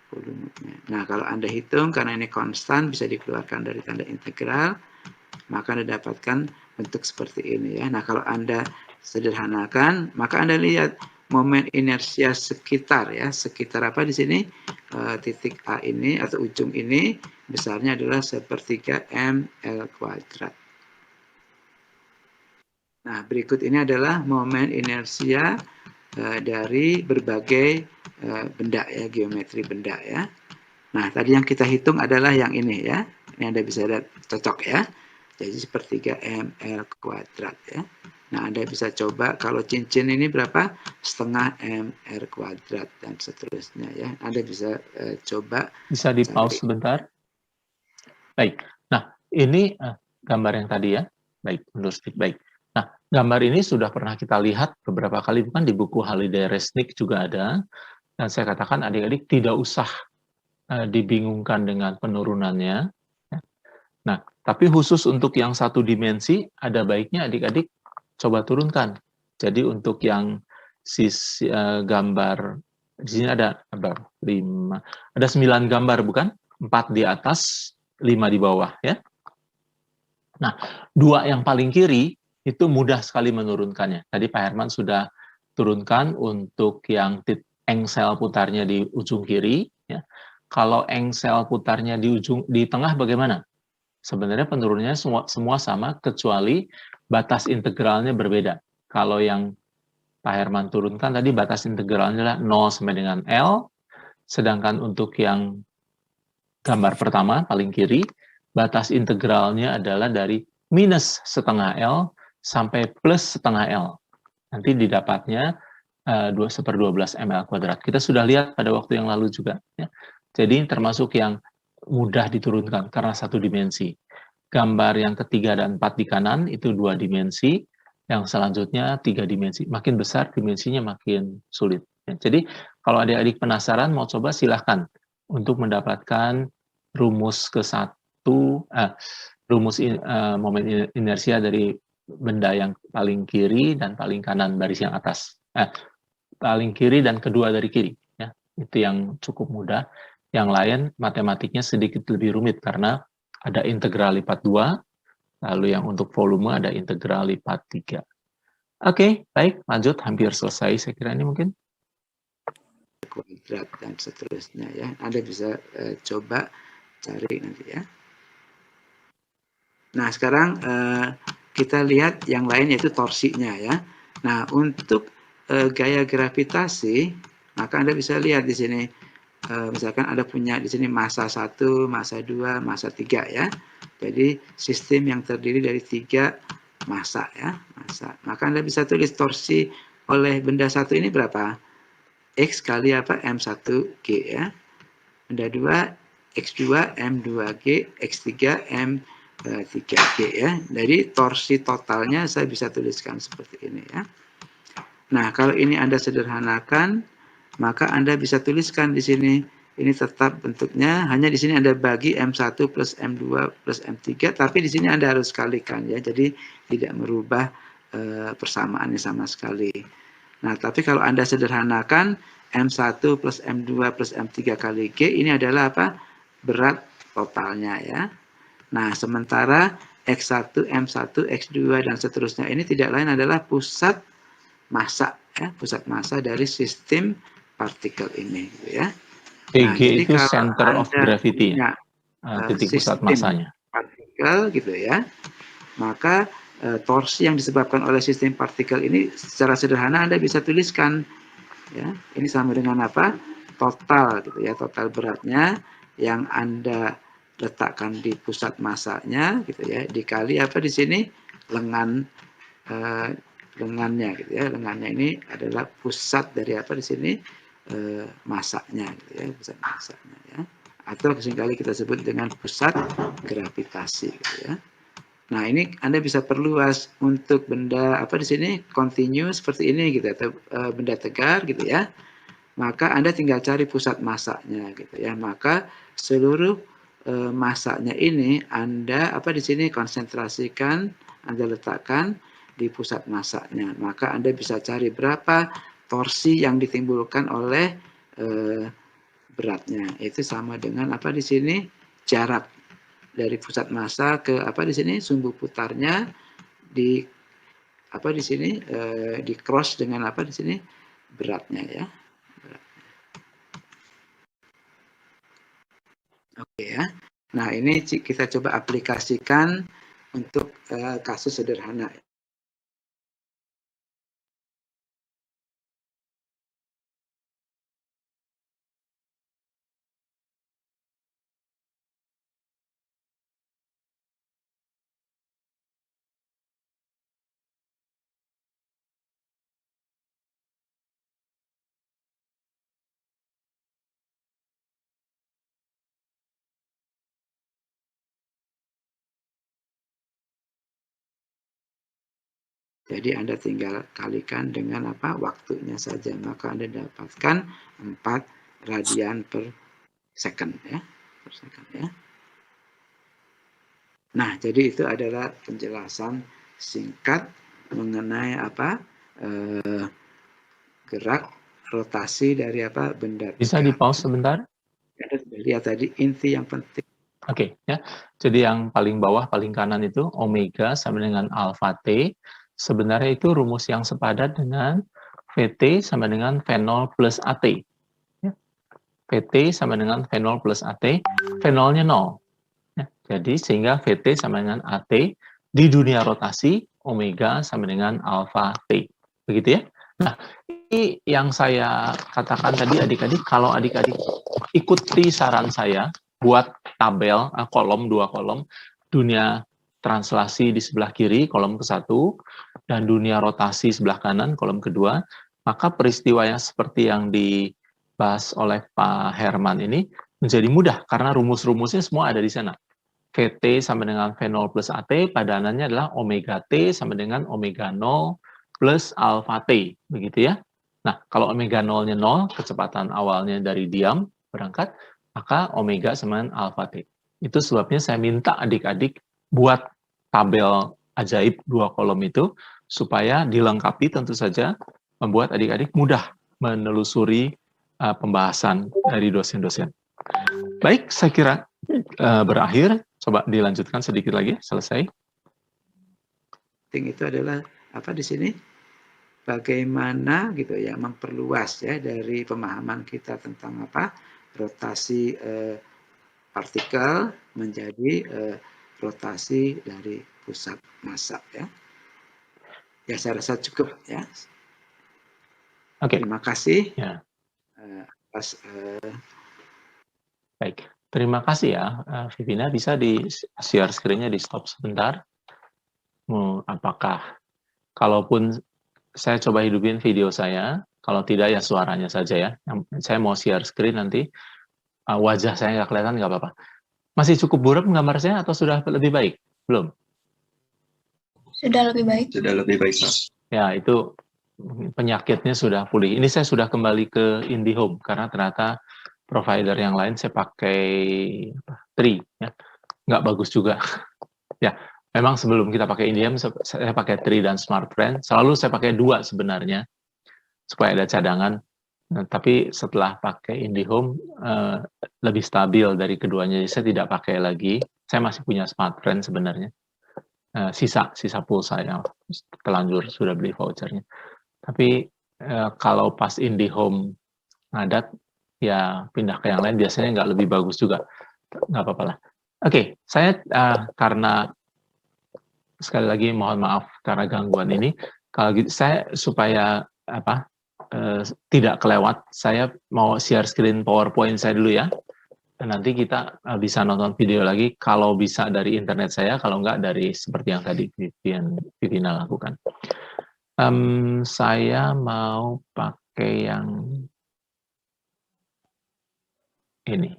Volumenya. Nah, kalau Anda hitung, karena ini konstan, bisa dikeluarkan dari tanda integral, maka Anda dapatkan bentuk seperti ini ya. Nah, kalau Anda sederhanakan, maka Anda lihat momen inersia sekitar ya, sekitar apa di sini? Titik A ini atau ujung ini besarnya adalah sepertiga ml kuadrat. Nah, berikut ini adalah momen inersia dari berbagai benda ya, geometri benda ya. Nah, tadi yang kita hitung adalah yang ini ya. Ini Anda bisa lihat cocok ya. Jadi sepertiga ml kuadrat ya. Nah, Anda bisa coba kalau cincin ini berapa? Setengah mr kuadrat dan seterusnya ya. Anda bisa coba. Bisa di pause sebentar. Baik. Nah, ini gambar yang tadi ya. Baik, mundur sedikit. Baik. Nah, gambar ini sudah pernah kita lihat beberapa kali, bukan di buku Halliday Resnick juga ada. Dan saya katakan adik-adik tidak usah dibingungkan dengan penurunannya. Nah, tapi khusus untuk yang satu dimensi, ada baiknya adik-adik coba turunkan. Jadi untuk yang gambar, di sini ada 5, ada 9 gambar bukan? 4 di atas, 5 di bawah ya. Nah, 2 yang paling kiri itu mudah sekali menurunkannya. Tadi Pak Herman sudah turunkan untuk yang engsel putarnya di ujung kiri ya. Kalau engsel putarnya di tengah bagaimana? Sebenarnya penurunannya semua sama kecuali batas integralnya berbeda. Kalau yang Pak Herman turunkan tadi batas integralnya adalah 0 sampai dengan L, sedangkan untuk yang gambar pertama paling kiri, batas integralnya adalah dari minus setengah L sampai plus setengah L. Nanti didapatnya 2/12 ml kuadrat. Kita sudah lihat pada waktu yang lalu juga. Ya. Jadi termasuk yang mudah diturunkan karena satu dimensi. Gambar yang ketiga dan 4 di kanan itu 2 dimensi, yang selanjutnya 3 dimensi. Makin besar dimensinya makin sulit. Ya. Jadi kalau adik-adik penasaran mau coba silahkan untuk mendapatkan rumus rumus momen inersia dari benda yang paling kiri dan paling kanan baris yang atas. Paling kiri dan kedua dari kiri. Ya. Itu yang cukup mudah. Yang lain matematiknya sedikit lebih rumit karena ada integral lipat 2, lalu yang untuk volume ada integral lipat 3. Oke, baik, lanjut. Hampir selesai saya kira ini mungkin. Kuadrat dan seterusnya ya. Anda bisa coba cari nanti ya. Nah, sekarang kita lihat yang lain yaitu torsinya ya. Nah, untuk gaya gravitasi, maka Anda bisa lihat di sini misalkan ada punya di sini massa 1, massa 2, massa 3 ya. Jadi sistem yang terdiri dari 3 massa ya, massa. Maka Anda bisa tulis torsi oleh benda satu ini berapa? X kali apa? M1G ya. Benda 2 X2 M2G, X3 M3G ya. Jadi torsi totalnya saya bisa tuliskan seperti ini ya. Nah, kalau ini Anda sederhanakan, maka Anda bisa tuliskan di sini. Ini tetap bentuknya, hanya di sini Anda bagi M1 plus M2 plus M3, tapi di sini Anda harus kalikan ya, jadi tidak merubah persamaannya sama sekali. Nah, tapi kalau Anda sederhanakan, M1 plus M2 plus M3 kali G, ini adalah apa? Berat totalnya ya. Nah, sementara X1, M1, X2, dan seterusnya ini tidak lain adalah pusat massa ya, pusat massa dari sistem partikel ini gitu ya. Nah, PG jadi itu kalau center of Anda gravity ya, punya titik pusat sistem massanya. partikel gitu ya, maka torsi yang disebabkan oleh sistem partikel ini secara sederhana Anda bisa tuliskan ya, ini sama dengan apa? Total gitu ya, total beratnya yang Anda letakkan di pusat massanya gitu ya, dikali apa di sini lengan lengannya gitu ya. Lengannya ini adalah pusat dari apa di sini massanya gitu ya, pusat massanya ya. Atau seringkali kita sebut dengan pusat gravitasi gitu ya. Nah, ini Anda bisa perluas untuk benda apa di sini continue seperti ini gitu atau benda tegar gitu ya. Maka Anda tinggal cari pusat massanya gitu ya. Maka seluruh massanya ini Anda apa di sini konsentrasikan, Anda letakkan di pusat massanya. Maka Anda bisa cari berapa torsi yang ditimbulkan oleh beratnya. Itu sama dengan apa di sini jarak dari pusat massa ke apa di sini sumbu putarnya di apa di sini di cross dengan apa di sini beratnya ya. Oke ya. Nah, ini kita coba aplikasikan untuk kasus sederhana. Jadi Anda tinggal kalikan dengan apa? Waktunya saja. Maka Anda dapatkan 4 radian per second ya. Per second ya. Nah, jadi itu adalah penjelasan singkat mengenai apa? Gerak rotasi dari apa? Benda Bisa tegar. di pause sebentar? Anda sudah lihat tadi inti yang penting. Oke, ya. Jadi yang paling bawah, paling kanan itu omega sama dengan alpha T. Sebenarnya itu rumus yang sepadat dengan VT sama dengan V0 plus AT. Ya. VT sama dengan V0 plus AT. V0-nya 0. Ya. Jadi sehingga VT sama dengan AT. Di dunia rotasi, omega sama dengan alpha T. Begitu ya. Nah, ini yang saya katakan tadi adik-adik, kalau adik-adik ikuti saran saya, buat tabel, kolom, 2 kolom, dunia translasi di sebelah kiri, kolom ke-1, dan dunia rotasi sebelah kanan, kolom kedua, maka peristiwa yang seperti yang dibahas oleh Pak Herman ini menjadi mudah, karena rumus-rumusnya semua ada di sana. VT sama dengan V0 plus AT, padanannya adalah omega T sama dengan omega 0 plus alpha T, begitu ya. Nah, kalau omega 0-nya 0, kecepatan awalnya dari diam, berangkat, maka omega sama dengan alpha T. Itu sebabnya saya minta adik-adik buat tabel ajaib 2 kolom itu, supaya dilengkapi tentu saja, membuat adik-adik mudah menelusuri pembahasan dari dosen-dosen. Baik, saya kira berakhir. Coba dilanjutkan sedikit lagi, selesai. Penting itu adalah apa di sini? Bagaimana gitu ya memperluas ya dari pemahaman kita tentang apa rotasi partikel menjadi rotasi dari pusat massa ya. Ya saya rasa cukup ya. Oke. Terima kasih Ya. atas Baik, terima kasih ya, Vivina. Bisa di share screen-nya, di stop sebentar. Apakah, kalaupun saya coba hidupin video saya, kalau tidak ya suaranya saja ya. Saya mau share screen nanti, wajah saya nggak kelihatan nggak apa-apa. Masih cukup buram gambar saya atau sudah lebih baik? Belum? Sudah lebih baik. Sudah lebih baik, Pak. Ya, itu penyakitnya sudah pulih. Ini saya sudah kembali ke IndiHome karena ternyata provider yang lain saya pakai Tri, ya. Nggak bagus juga. Ya, memang sebelum kita pakai IndiHome saya pakai Tri dan SmartFriend. Selalu saya pakai 2 sebenarnya supaya ada cadangan. Nah, tapi setelah pakai IndiHome lebih stabil dari keduanya. Jadi saya tidak pakai lagi. Saya masih punya SmartFriend sebenarnya. Sisa pulsa yang telanjur sudah beli vouchernya. Tapi kalau pas IndiHome ngadat, ya pindah ke yang lain biasanya nggak lebih bagus juga. Nggak apa-apa lah. Oke, saya karena sekali lagi mohon maaf karena gangguan ini. Kalau gitu, saya supaya tidak kelewat, saya mau share screen PowerPoint saya dulu ya. Nanti kita bisa nonton video lagi, kalau bisa dari internet saya, kalau enggak dari seperti yang tadi Vivina lakukan. Saya mau pakai yang ini.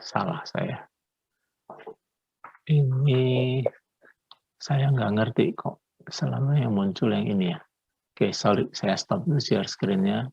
Salah saya. Ini saya nggak ngerti kok, selalu yang muncul yang ini ya. Oke, sorry, saya stop dulu share screen-nya.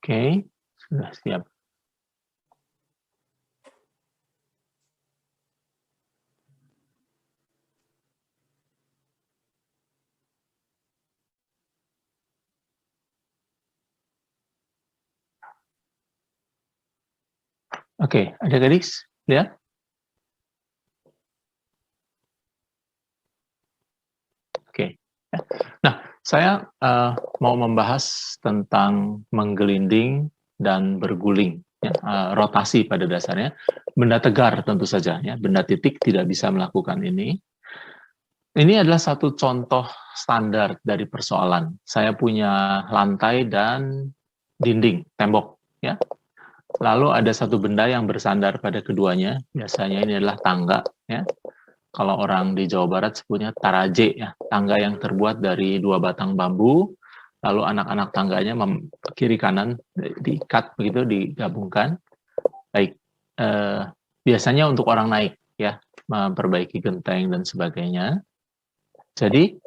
Oke, sudah siap. Oke, adik-adik lihat. Oke. Nah, saya mau membahas tentang menggelinding dan berguling, ya, rotasi pada dasarnya. Benda tegar tentu saja, ya, benda titik tidak bisa melakukan ini. Ini adalah satu contoh standar dari persoalan. Saya punya lantai dan dinding, tembok, ya. Lalu ada satu benda yang bersandar pada keduanya, biasanya ini adalah tangga, ya. Kalau orang di Jawa Barat sebutnya taraje, ya, tangga yang terbuat dari 2 batang bambu, lalu anak-anak tangganya kiri kanan diikat begitu, digabungkan. Baik, biasanya untuk orang naik, ya, memperbaiki genteng dan sebagainya. Jadi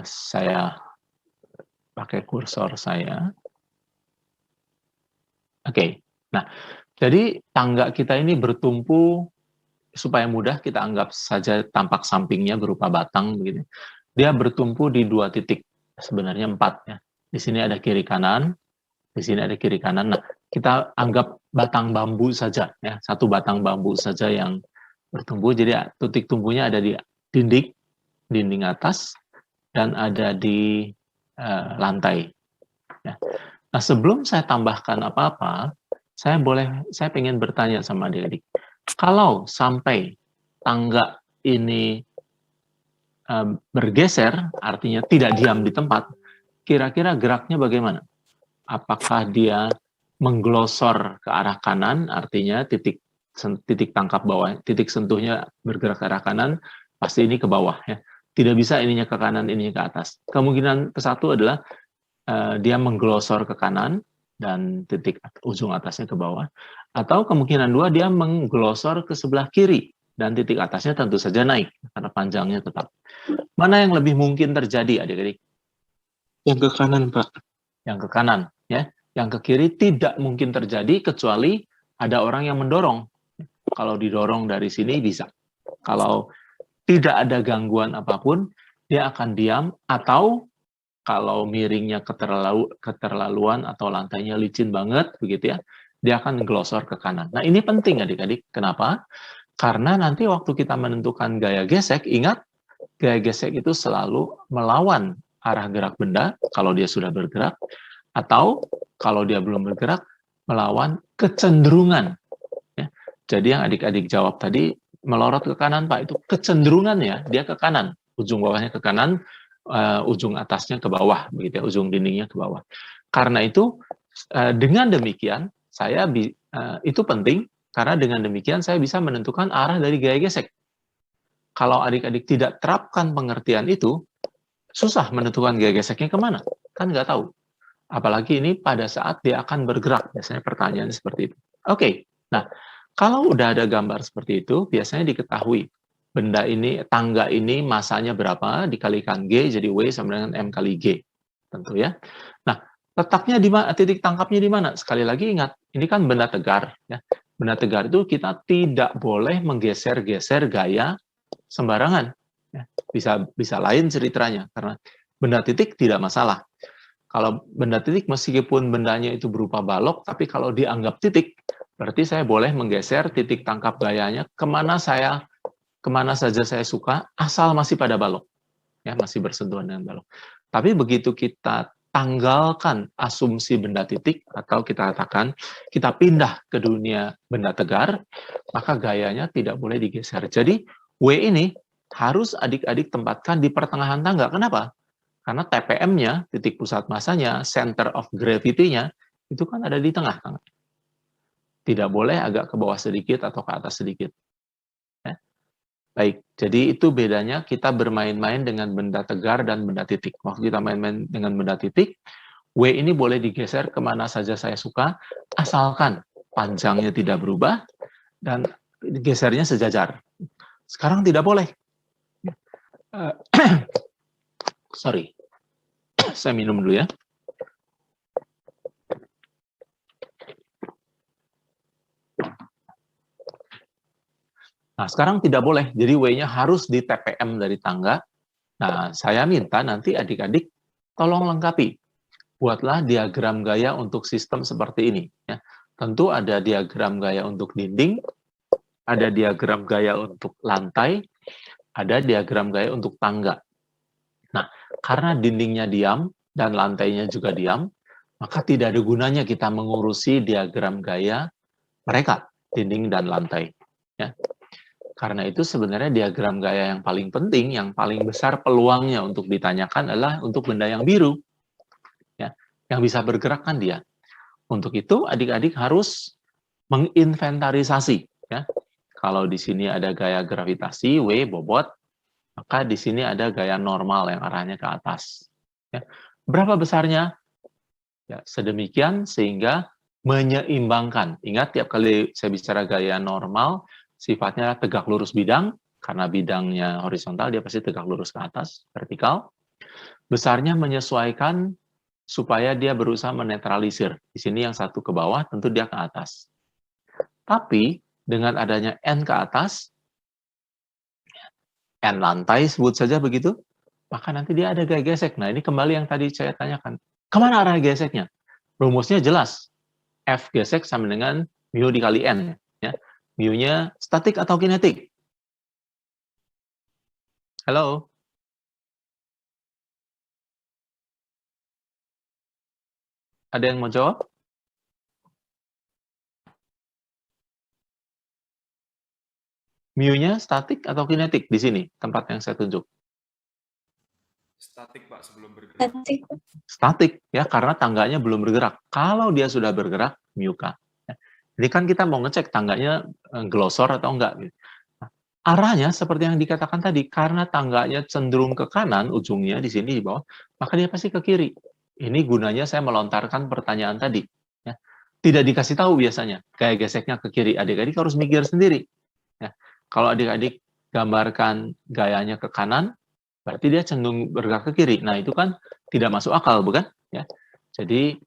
saya pakai kursor saya. Oke, nah jadi tangga kita ini bertumpu. Supaya mudah kita anggap saja tampak sampingnya berupa batang begitu. Dia bertumpu di 2 titik, sebenarnya 4 ya. Di sini ada kiri kanan, di sini ada kiri kanan. Nah, kita anggap batang bambu saja ya, satu batang bambu saja yang bertumpu. Jadi titik tumpunya ada di dinding atas dan ada di lantai. Ya. Nah, sebelum saya tambahkan apa-apa, saya pengen bertanya sama adik-adik. Kalau sampai tangga ini bergeser, artinya tidak diam di tempat, kira-kira geraknya bagaimana? Apakah dia mengglosor ke arah kanan, artinya titik tangkap bawah, titik sentuhnya bergerak ke arah kanan, pasti ini ke bawah ya. Tidak bisa ininya ke kanan, ininya ke atas. Kemungkinan ke-1 adalah dia mengglosor ke kanan dan titik ujung atasnya ke bawah. Atau kemungkinan 2 dia mengglosor ke sebelah kiri dan titik atasnya tentu saja naik karena panjangnya tetap. Mana yang lebih mungkin terjadi, adik-adik? Yang ke kanan, Pak. Yang ke kanan, ya. Yang ke kiri tidak mungkin terjadi kecuali ada orang yang mendorong. Kalau didorong dari sini bisa. Kalau tidak ada gangguan apapun, dia akan diam, atau kalau miringnya keterlaluan atau lantainya licin banget, begitu ya, dia akan glosor ke kanan. Nah, ini penting adik-adik. Kenapa? Karena nanti waktu kita menentukan gaya gesek, ingat, gaya gesek itu selalu melawan arah gerak benda kalau dia sudah bergerak, atau kalau dia belum bergerak, melawan kecenderungan. Ya. Jadi yang adik-adik jawab tadi, melorot ke kanan, Pak, itu kecenderungan ya, dia ke kanan. Ujung bawahnya ke kanan, ujung atasnya ke bawah, begitu ya, ujung dindingnya ke bawah. Karena itu, dengan demikian, itu penting, karena dengan demikian saya bisa menentukan arah dari gaya gesek. Kalau adik-adik tidak terapkan pengertian itu, susah menentukan gaya geseknya kemana, kan nggak tahu. Apalagi ini pada saat dia akan bergerak, biasanya pertanyaan seperti itu. Oke, nah kalau udah ada gambar seperti itu, biasanya diketahui benda ini, tangga ini masanya berapa, dikalikan G, jadi W sama dengan M kali G, tentu ya. Nah, letaknya di mana, titik tangkapnya di mana? Sekali lagi ingat, ini kan benda tegar, ya. Benda tegar itu kita tidak boleh menggeser-geser gaya sembarangan. Ya. Bisa lain ceritanya, karena benda titik tidak masalah. Kalau benda titik, meskipun bendanya itu berupa balok, tapi kalau dianggap titik, berarti saya boleh menggeser titik tangkap gayanya kemana saja saya suka, asal masih pada balok, ya, masih bersentuhan dengan balok. Tapi begitu kita tanggalkan asumsi benda titik, atau kita katakan kita pindah ke dunia benda tegar, maka gayanya tidak boleh digeser. Jadi W ini harus adik-adik tempatkan di pertengahan tangga. Kenapa? Karena TPM-nya, titik pusat masanya, center of gravity-nya, itu kan ada di tengah. Tidak boleh agak ke bawah sedikit atau ke atas sedikit. Ya. Baik, jadi itu bedanya kita bermain-main dengan benda tegar dan benda titik. Waktu kita main-main dengan benda titik, W ini boleh digeser kemana saja saya suka, asalkan panjangnya tidak berubah, dan gesernya sejajar. Sekarang tidak boleh. Sorry. Saya minum dulu ya. Nah, sekarang tidak boleh. Jadi W-nya harus di TPM dari tangga. Nah, saya minta nanti adik-adik tolong lengkapi. Buatlah diagram gaya untuk sistem seperti ini. Ya. Tentu ada diagram gaya untuk dinding, ada diagram gaya untuk lantai, ada diagram gaya untuk tangga. Nah, karena dindingnya diam dan lantainya juga diam, maka tidak ada gunanya kita mengurusi diagram gaya mereka, dinding dan lantai. Ya. Karena itu sebenarnya diagram gaya yang paling penting, yang paling besar peluangnya untuk ditanyakan adalah untuk benda yang biru. Ya, yang bisa bergerak kan dia. Untuk itu adik-adik harus menginventarisasi. Ya. Kalau di sini ada gaya gravitasi, W, bobot, maka di sini ada gaya normal yang arahnya ke atas. Ya. Berapa besarnya? Ya, sedemikian sehingga menyeimbangkan. Ingat, tiap kali saya bicara gaya normal, sifatnya tegak lurus bidang, karena bidangnya horizontal, dia pasti tegak lurus ke atas, vertikal. Besarnya menyesuaikan supaya dia berusaha menetralisir. Di sini yang satu ke bawah, tentu dia ke atas. Tapi, dengan adanya N ke atas, N lantai, sebut saja begitu, maka nanti dia ada gaya gesek. Nah, ini kembali yang tadi saya tanyakan. Kemana arah geseknya? Rumusnya jelas. F gesek sama dengan mu dikali N. Ya. Mu-nya statik atau kinetik? Halo? Ada yang mau jawab? Mu-nya statik atau kinetik di sini, tempat yang saya tunjuk? Statik, Pak, sebelum bergerak. Statik. Statik, ya, karena tangganya belum bergerak. Kalau dia sudah bergerak, mu K. Jadi kan kita mau ngecek tangganya glosor atau enggak. Nah, arahnya seperti yang dikatakan tadi, karena tangganya cenderung ke kanan, ujungnya di sini di bawah, maka dia pasti ke kiri. Ini gunanya saya melontarkan pertanyaan tadi. Ya. Tidak dikasih tahu biasanya, gaya geseknya ke kiri. Adik-adik harus mikir sendiri. Ya. Kalau adik-adik gambarkan gayanya ke kanan, berarti dia cenderung bergerak ke kiri. Nah, itu kan tidak masuk akal, bukan? Ya. Jadi,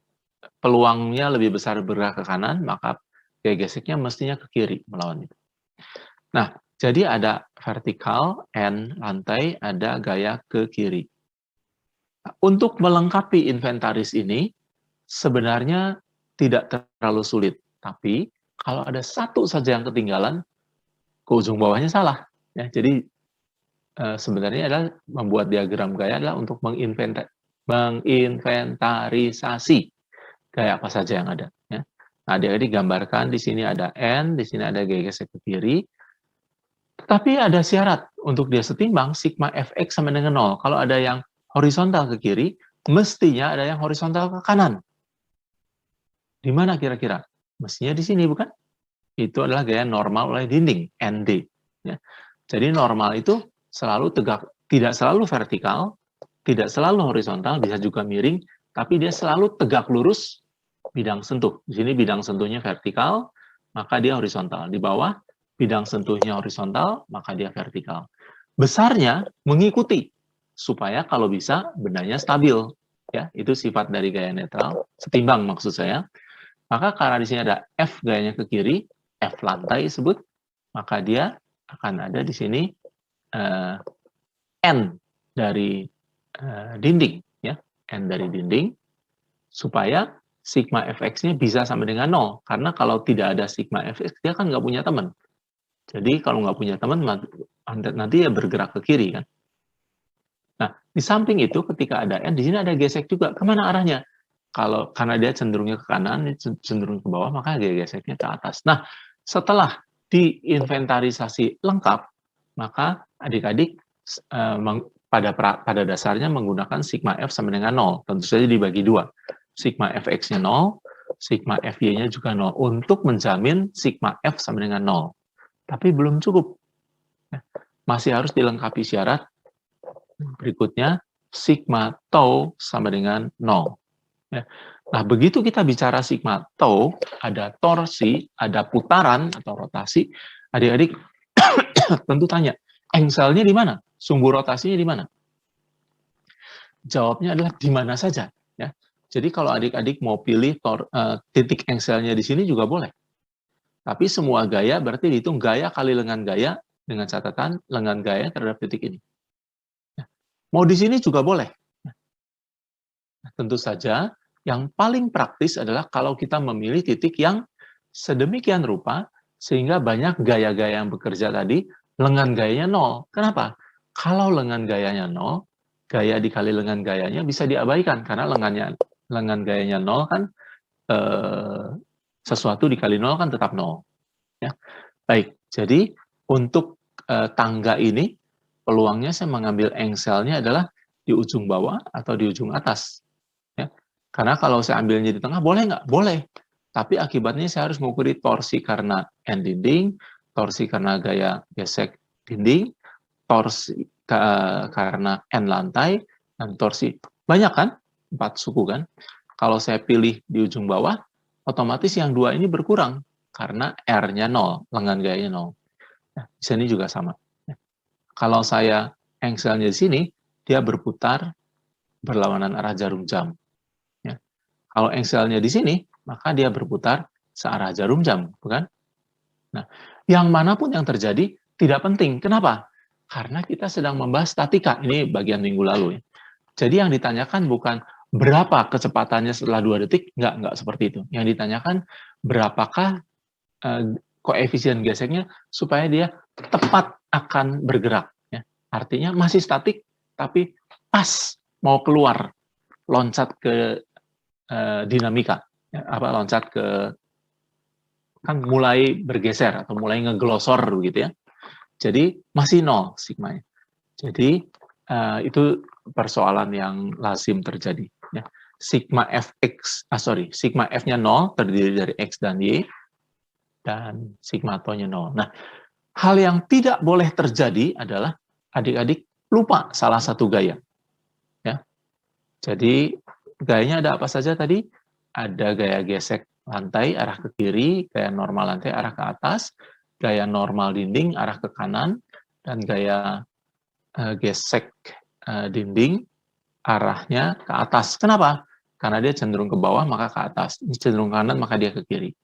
peluangnya lebih besar bergerak ke kanan, maka gaya geseknya mestinya ke kiri melawan itu. Nah, jadi ada vertikal, N, lantai, ada gaya ke kiri. Nah, untuk melengkapi inventaris ini, sebenarnya tidak terlalu sulit. Tapi, kalau ada satu saja yang ketinggalan, ke ujung bawahnya salah. Ya, jadi, sebenarnya adalah membuat diagram gaya adalah untuk menginventarisasi gaya apa saja yang ada. Ya. Nah, adik-adik gambarkan di sini ada N, di sini ada gaya gesek ke kiri. Tetapi ada syarat untuk dia setimbang, sigma fx sama dengan 0. Kalau ada yang horizontal ke kiri, mestinya ada yang horizontal ke kanan. Di mana kira-kira? Mestinya di sini, bukan? Itu adalah gaya normal oleh dinding, ND. Ya. Jadi normal itu selalu tegak, tidak selalu vertikal, tidak selalu horizontal, bisa juga miring, tapi dia selalu tegak lurus, bidang sentuh. Di sini bidang sentuhnya vertikal, maka dia horizontal. Di bawah, bidang sentuhnya horizontal, maka dia vertikal. Besarnya mengikuti, supaya kalau bisa bendanya stabil. Ya, itu sifat dari gaya netral, setimbang maksud saya. Maka karena di sini ada F gayanya ke kiri, F lantai sebut, maka dia akan ada di sini N dari dinding, ya, N dari dinding, supaya sigma fx-nya bisa sama dengan 0. Karena kalau tidak ada sigma fx, dia kan nggak punya teman. Jadi kalau nggak punya teman, nanti ya bergerak ke kiri, kan. Nah, di samping itu ketika ada N, di sini ada gesek juga. Kemana arahnya? Karena dia cenderungnya ke kanan, cenderung ke bawah, maka geseknya ke atas. Nah, setelah diinventarisasi lengkap, maka adik-adik pada dasarnya menggunakan sigma F sama dengan 0. Tentu saja dibagi 2. Sigma Fx-nya 0, sigma Fy-nya juga 0. Untuk menjamin sigma F sama dengan 0. Tapi belum cukup. Masih harus dilengkapi syarat berikutnya, sigma tau sama dengan 0. Nah, begitu kita bicara sigma tau, ada torsi, ada putaran atau rotasi, adik-adik tentu tanya, engselnya di mana? Sumbu rotasinya di mana? Jawabnya adalah di mana saja. Ya. Jadi kalau adik-adik mau pilih titik engselnya di sini juga boleh. Tapi semua gaya berarti dihitung gaya kali lengan gaya dengan catatan lengan gaya terhadap titik ini. Ya. Mau di sini juga boleh. Nah, tentu saja yang paling praktis adalah kalau kita memilih titik yang sedemikian rupa sehingga banyak gaya-gaya yang bekerja tadi, lengan gayanya 0. Kenapa? Kalau lengan gayanya 0, gaya dikali lengan gayanya bisa diabaikan karena lengan gayanya 0 kan sesuatu dikali 0 kan tetap 0. Ya. Baik, jadi untuk tangga ini peluangnya saya mengambil engselnya adalah di ujung bawah atau di ujung atas. Ya. Karena kalau saya ambilnya di tengah, boleh nggak? Boleh. Tapi akibatnya saya harus mengukur torsi karena N dinding, torsi karena gaya gesek dinding, torsi karena N lantai, dan torsi. Banyak kan? 4 suku kan? Kalau saya pilih di ujung bawah, otomatis yang 2 ini berkurang. Karena R-nya 0, lengan gayanya 0. Nah, di sini juga sama. Kalau saya engselnya di sini, dia berputar berlawanan arah jarum jam. Ya. Kalau engselnya di sini, maka dia berputar searah jarum jam, bukan? Nah, yang manapun yang terjadi tidak penting. Kenapa? Karena kita sedang membahas statika. Ini bagian minggu lalu ya. Jadi yang ditanyakan bukan berapa kecepatannya setelah 2 detik, enggak seperti itu. Yang ditanyakan berapakah koefisien geseknya supaya dia tepat akan bergerak. Ya. Artinya masih statik, tapi pas mau keluar, loncat ke dinamika, ya, loncat ke kan mulai bergeser atau mulai ngeglosor begitu ya. Jadi masih 0 sigmanya. Jadi itu persoalan yang lazim terjadi. Ya. Sigma F-nya 0 terdiri dari X dan Y, dan sigma tau-nya 0. Nah, hal yang tidak boleh terjadi adalah adik-adik lupa salah satu gaya. Ya. Jadi gayanya ada apa saja tadi? Ada gaya gesek lantai arah ke kiri, gaya normal lantai arah ke atas, gaya normal dinding arah ke kanan, dan gaya gesek dinding arahnya ke atas. Kenapa? Karena dia cenderung ke bawah, maka ke atas. Cenderung kanan, maka dia ke kiri.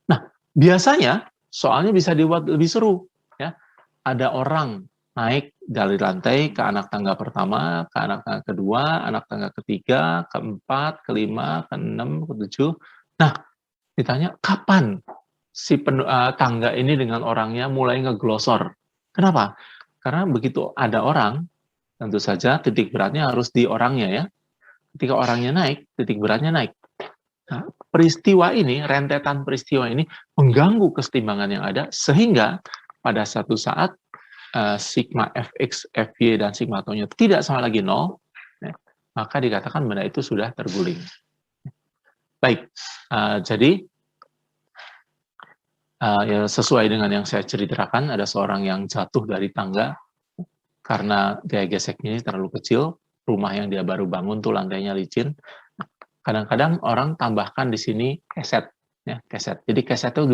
Nah, biasanya soalnya bisa dibuat lebih seru. Ya. Ada orang naik dari lantai ke anak tangga pertama, ke anak tangga kedua, anak tangga ketiga, keempat, kelima, keenam, ketujuh. Nah, ditanya, kapan si tangga ini dengan orangnya mulai ngeglosor? Kenapa? Karena begitu ada orang, tentu saja titik beratnya harus di orangnya ya. Ketika orangnya naik, titik beratnya naik. Nah, peristiwa ini, rentetan peristiwa ini mengganggu kesetimbangan yang ada, sehingga pada satu saat sigma fx, fy, dan sigma tau-nya tidak sama lagi 0, ya, maka dikatakan benda itu sudah terguling. Baik, jadi ya, sesuai dengan yang saya ceritakan, ada seorang yang jatuh dari tangga karena gaya geseknya terlalu kecil, rumah yang dia baru bangun tuh lantainya licin. Kadang-kadang orang tambahkan di sini keset, ya keset. Jadi keset itu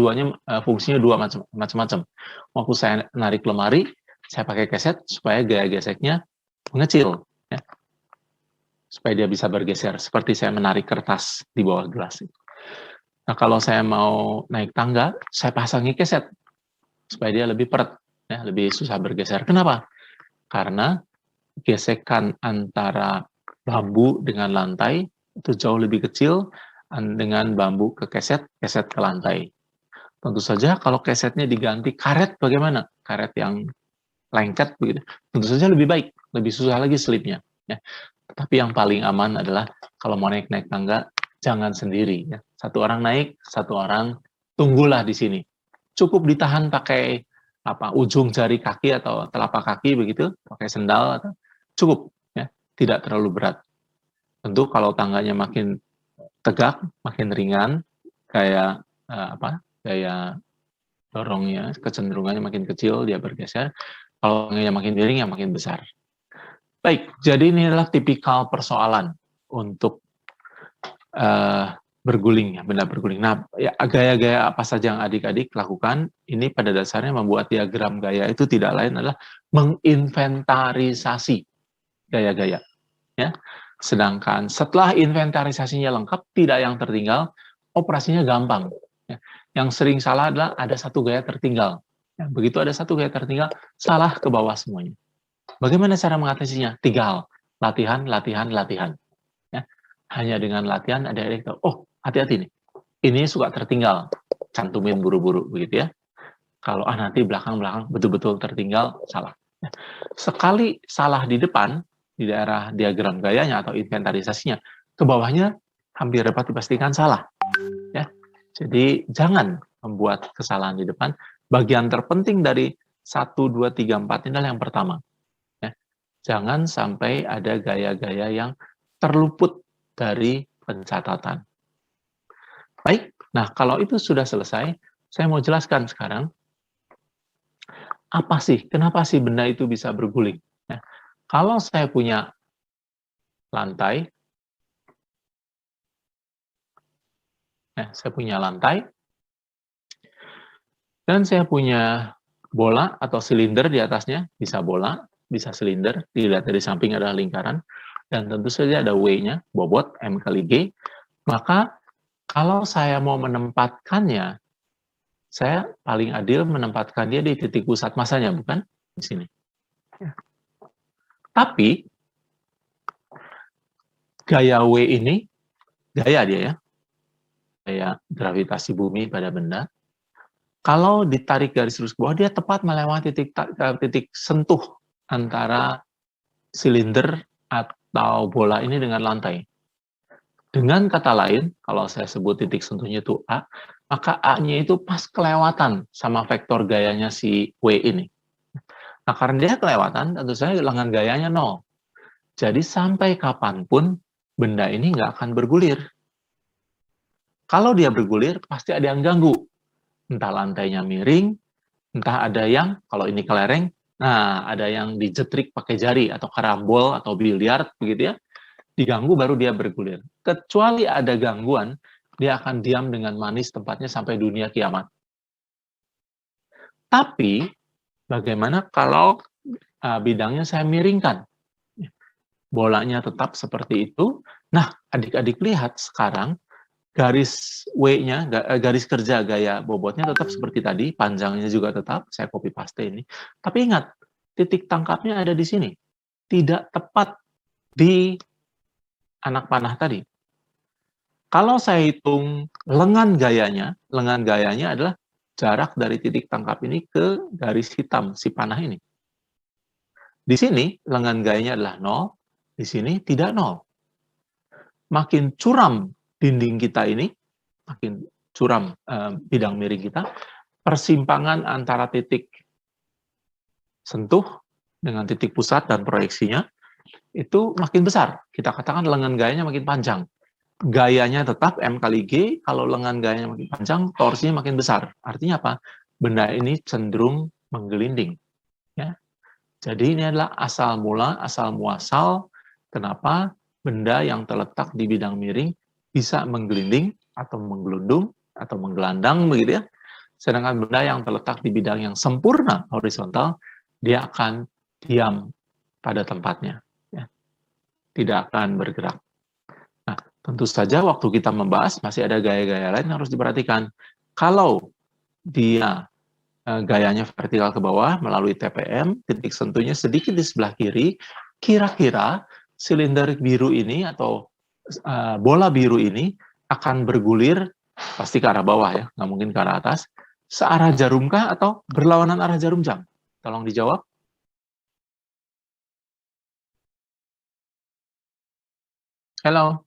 fungsinya dua macam-macam. Waktu saya narik lemari, saya pakai keset supaya gaya geseknya mengecil, ya. Supaya dia bisa bergeser, seperti saya menarik kertas di bawah gelas. Nah, kalau saya mau naik tangga, saya pasangi keset supaya dia lebih peret, ya, lebih susah bergeser. Kenapa? Karena gesekan antara bambu dengan lantai itu jauh lebih kecil dengan bambu ke keset, keset ke lantai. Tentu saja kalau kesetnya diganti karet, bagaimana? Karet yang lengket begitu. Tentu saja lebih baik, lebih susah lagi selipnya. Ya. Tapi yang paling aman adalah kalau mau naik tangga, jangan sendiri. Ya. Satu orang naik, satu orang tunggulah di sini. Cukup ditahan pakai ujung jari kaki atau telapak kaki begitu, pakai sendal atau cukup, ya, tidak terlalu berat. Tentu kalau tangganya makin tegak, makin ringan, kayak gaya dorongnya, kecenderungannya makin kecil, dia bergeser. Kalau tangganya makin miring, ya makin besar. Baik, jadi ini adalah tipikal persoalan untuk berguling, ya, benda berguling. Nah, ya, gaya-gaya apa saja yang adik-adik lakukan, ini pada dasarnya membuat diagram gaya itu tidak lain adalah menginventarisasi gaya-gaya. Ya. Sedangkan setelah inventarisasinya lengkap, tidak yang tertinggal, operasinya gampang. Ya. Yang sering salah adalah ada satu gaya tertinggal. Ya, begitu ada satu gaya tertinggal, salah ke bawah semuanya. Bagaimana cara mengatasinya? 3 hal. Latihan, latihan, latihan. Ya. Hanya dengan latihan, adik-adik tahu, oh, hati-hati nih. Ini suka tertinggal. Cantumin buru-buru, begitu ya. Kalau nanti belakang-belakang betul-betul tertinggal, salah. Ya. Sekali salah di depan, di daerah diagram gayanya atau inventarisasinya, ke bawahnya hampir dapat dipastikan salah. Ya. Jadi jangan membuat kesalahan di depan. Bagian terpenting dari 1, 2, 3, 4 ini adalah yang pertama. Ya. Jangan sampai ada gaya-gaya yang terluput dari pencatatan. Baik, nah kalau itu sudah selesai, saya mau jelaskan sekarang, apa sih, kenapa sih benda itu bisa berguling? Ya. Kalau saya punya lantai, dan saya punya bola atau silinder di atasnya, bisa bola, bisa silinder, dilihat dari samping adalah lingkaran, dan tentu saja ada W-nya, bobot, M kali G, maka kalau saya mau menempatkannya, saya paling adil menempatkan dia di titik pusat masanya, bukan? Di sini. Ya. Tapi, gaya W ini, gaya dia ya, gaya gravitasi bumi pada benda, kalau ditarik garis lurus ke bawah, dia tepat melewati titik sentuh antara silinder atau bola ini dengan lantai. Dengan kata lain, kalau saya sebut titik sentuhnya itu A, maka A-nya itu pas kelewatan sama vektor gayanya si W ini. Nah, karena dia kelewatan, tentu saja lengan gayanya 0. Jadi sampai kapanpun benda ini nggak akan bergulir. Kalau dia bergulir, pasti ada yang ganggu. Entah lantainya miring, entah ada yang, kalau ini kelereng, nah ada yang dijetrik pakai jari, atau karambol, atau biliar, begitu ya. Diganggu baru dia bergulir. Kecuali ada gangguan, dia akan diam dengan manis tempatnya sampai dunia kiamat. Tapi bagaimana kalau bidangnya saya miringkan? Bolanya tetap seperti itu. Nah, adik-adik lihat sekarang garis W-nya, garis kerja gaya bobotnya tetap seperti tadi, panjangnya juga tetap, saya copy paste ini. Tapi ingat, titik tangkapnya ada di sini. Tidak tepat di anak panah tadi. Kalau saya hitung lengan gayanya adalah jarak dari titik tangkap ini ke garis hitam si panah ini. Di sini lengan gayanya adalah 0, di sini tidak 0. Makin curam dinding kita ini, makin curam bidang miring kita, persimpangan antara titik sentuh dengan titik pusat dan proyeksinya itu makin besar. Kita katakan lengan gayanya makin panjang. Gayanya tetap M kali G, kalau lengan gayanya makin panjang, torsinya makin besar. Artinya apa? Benda ini cenderung menggelinding. Ya. Jadi ini adalah asal mula, asal muasal, kenapa benda yang terletak di bidang miring bisa menggelinding, atau menggelundung, atau menggelandang, begitu ya. Sedangkan benda yang terletak di bidang yang sempurna, horizontal, dia akan diam pada tempatnya. Ya. Tidak akan bergerak. Nah, tentu saja waktu kita membahas masih ada gaya-gaya lain yang harus diperhatikan. Kalau dia gayanya vertikal ke bawah melalui TPM, titik sentuhnya sedikit di sebelah kiri, kira-kira silinder biru ini atau bola biru ini akan bergulir pasti ke arah bawah ya, nggak mungkin ke arah atas, searah jarumkah atau berlawanan arah jarum jam? Tolong dijawab. Halo.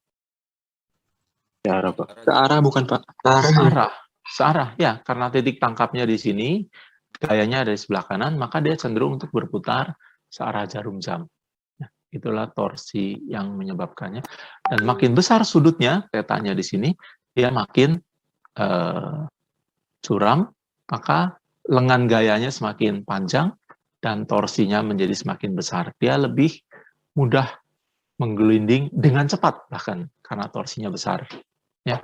Searah, Pak. Ke arah bukan Pak? Ke arah. Searah. Searah, ya, karena titik tangkapnya di sini, gayanya ada di sebelah kanan, maka dia cenderung untuk berputar searah jarum jam. Nah, itulah torsi yang menyebabkannya. Dan makin besar sudutnya, tetanya di sini, dia makin curam, maka lengan gayanya semakin panjang, dan torsinya menjadi semakin besar. Dia lebih mudah menggelinding dengan cepat, bahkan karena torsinya besar. Ya.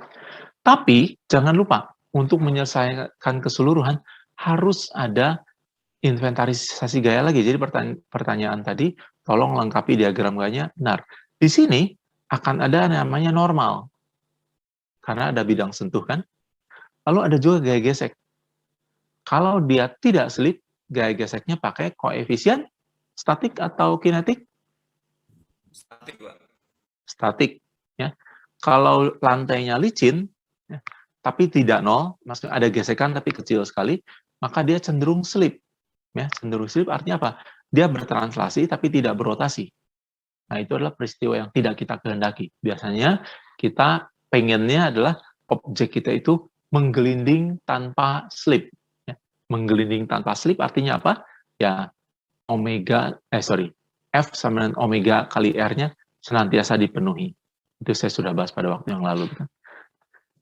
Tapi, jangan lupa, untuk menyelesaikan keseluruhan, harus ada inventarisasi gaya lagi. Jadi pertanyaan tadi, tolong lengkapi diagram gayanya benar. Di sini akan ada namanya normal, karena ada bidang sentuh kan. Lalu ada juga gaya gesek. Kalau dia tidak selip, gaya geseknya pakai koefisien statik atau kinetik? Statik, Pak. Statik. Ya. Kalau lantainya licin, ya, tapi tidak nol, maksudnya ada gesekan tapi kecil sekali, maka dia cenderung slip. Ya, cenderung slip artinya apa? Dia bertranslasi tapi tidak berotasi. Nah, itu adalah peristiwa yang tidak kita kehendaki. Biasanya kita pengennya adalah objek kita itu menggelinding tanpa slip. Ya. Menggelinding tanpa slip artinya apa? Ya, F sama dengan omega kali R-nya senantiasa dipenuhi. Itu saya sudah bahas pada waktu yang lalu.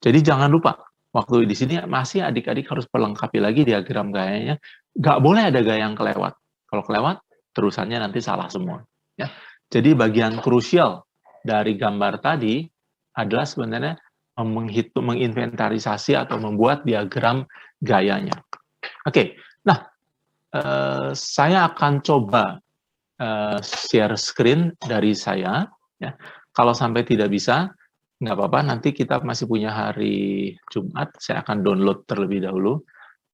Jadi jangan lupa, waktu di sini masih adik-adik harus perlengkapi lagi diagram gayanya. Nggak boleh ada gaya yang kelewat. Kalau kelewat, terusannya nanti salah semua. Ya. Jadi bagian krusial dari gambar tadi adalah sebenarnya menginventarisasi atau membuat diagram gayanya. Oke, nah saya akan coba share screen dari saya. Ya. Kalau sampai tidak bisa, nggak apa-apa, nanti kita masih punya hari Jumat, saya akan download terlebih dahulu.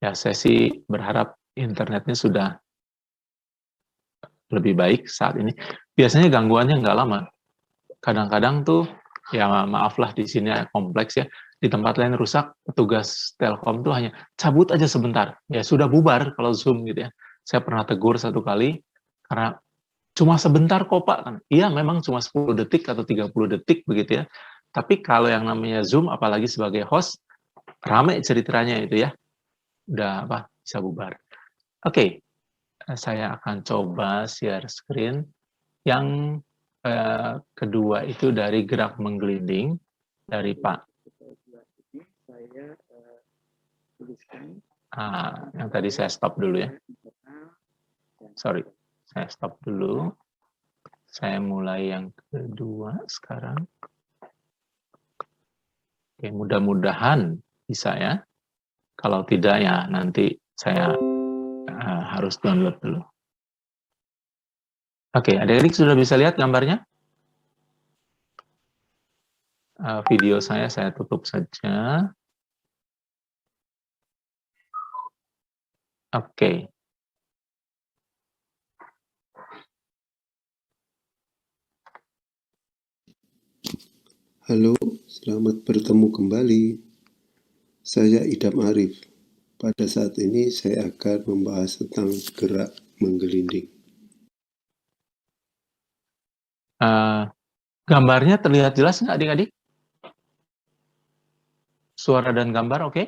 Ya, saya sih berharap internetnya sudah lebih baik saat ini. Biasanya gangguannya nggak lama. Kadang-kadang tuh, ya maaflah di sini kompleks ya, di tempat lain rusak, petugas Telkom tuh hanya cabut aja sebentar. Ya sudah bubar kalau Zoom gitu ya. Saya pernah tegur satu kali, karena cuma sebentar kok Pak. Iya memang cuma 10 detik atau 30 detik begitu ya. Tapi kalau yang namanya Zoom, apalagi sebagai host, rame ceritanya itu ya. Udah bisa bubar. Oke, saya akan coba share screen. Yang kedua itu dari gerak menggelinding, dari Pak. Yang tadi saya stop dulu ya. Sorry, saya stop dulu. Saya mulai yang kedua sekarang. Oke, mudah-mudahan bisa ya. Kalau tidak ya nanti saya Harus download dulu. Oke, adik-adik sudah bisa lihat gambarnya? Video saya tutup saja. Oke. Halo, selamat bertemu kembali. Saya Idam Arif. Pada saat ini saya akan membahas tentang gerak menggelinding. Gambarnya terlihat jelas nggak adik-adik? Suara dan gambar oke?